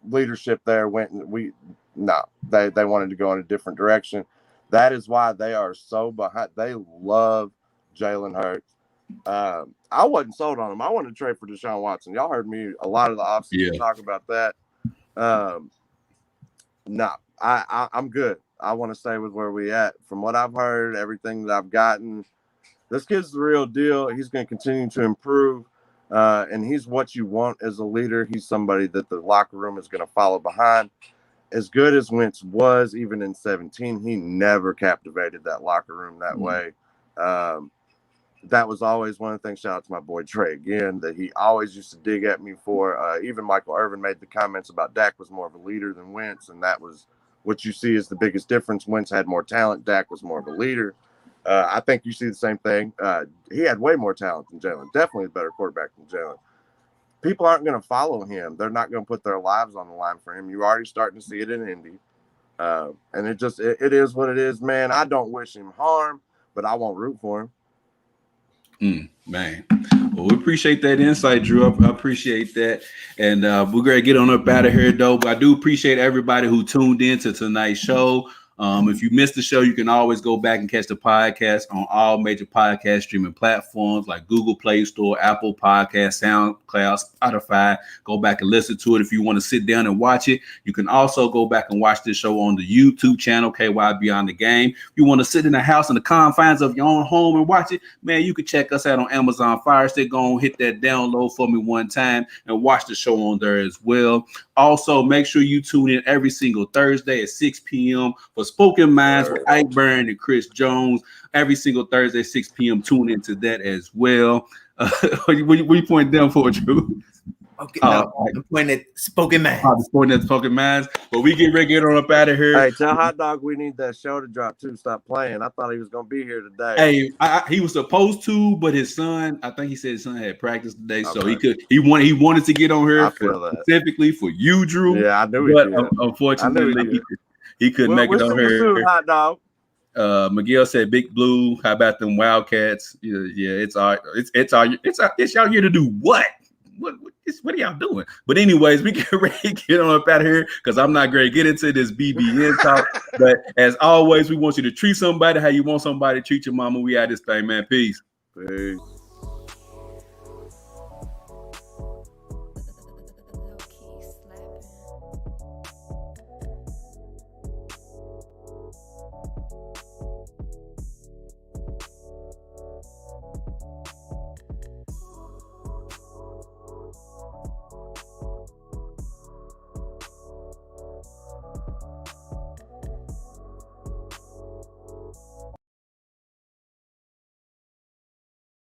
leadership there, went and they wanted to go in a different direction. That is why they are so behind. They love Jalen Hurts. I wasn't sold on him. I wanted to trade for Deshaun Watson. Y'all heard me a lot of the offseason talk about that. I'm good. I want to stay with where we at. From what I've heard, everything that I've gotten, this kid's the real deal. He's going to continue to improve, and he's what you want as a leader. He's somebody that the locker room is going to follow behind. As good as Wentz was, even in 17, he never captivated that locker room that way. That was always one of the things, shout out to my boy Trey again, that he always used to dig at me for. Even Michael Irvin made the comments about Dak was more of a leader than Wentz, and that was what you see is the biggest difference. Wentz had more talent. Dak was more of a leader. I think you see the same thing. He had way more talent than Jalen, definitely a better quarterback than Jalen. People aren't going to follow him. They're not going to put their lives on the line for him. You're already starting to see it in Indy. And it is what it is, man. I don't wish him harm, but I won't root for him. Man, well, we appreciate that insight, Drew. I appreciate that, and we're gonna get on up out of here, though. But I do appreciate everybody who tuned in to tonight's show. If you missed the show, you can always go back and catch the podcast on all major podcast streaming platforms like Google Play Store, Apple Podcasts, SoundCloud, Spotify. Go back and listen to it if you want to sit down and watch it. You can also go back and watch this show on the YouTube channel, KY Beyond the Game. If you want to sit in the house in the confines of your own home and watch it, man, you can check us out on Amazon Fire Stick. Go and hit that download for me one time and watch the show on there as well. Also, make sure you tune in every single Thursday at 6 p.m. for Spoken Minds with Ike Byrne and Chris Jones. Every single Thursday, 6 p.m. Tune into that as well. What you pointing down for, Drew? Okay, I'm pointing at Spoken Minds. I'm pointing at Spoken Minds. But we get ready to get on up out of here. Hey, tell Hot Dog we need that show to drop too. Stop playing. I thought he was going to be here today. Hey, he was supposed to, but his son, I think he said his son had practice today, so he wanted to get on here specifically for you, Drew. Yeah, I knew but unfortunately he couldn't make it on here. Soon, Hot Dog. Miguel said Big Blue. How about them Wildcats? Yeah, it's y'all here to do what? What are y'all doing? But anyways, we get ready to get on up out of here because I'm not going to get into this BBN talk. But as always, we want you to treat somebody how you want somebody to treat your mama. We out this thing, man. Peace. Peace.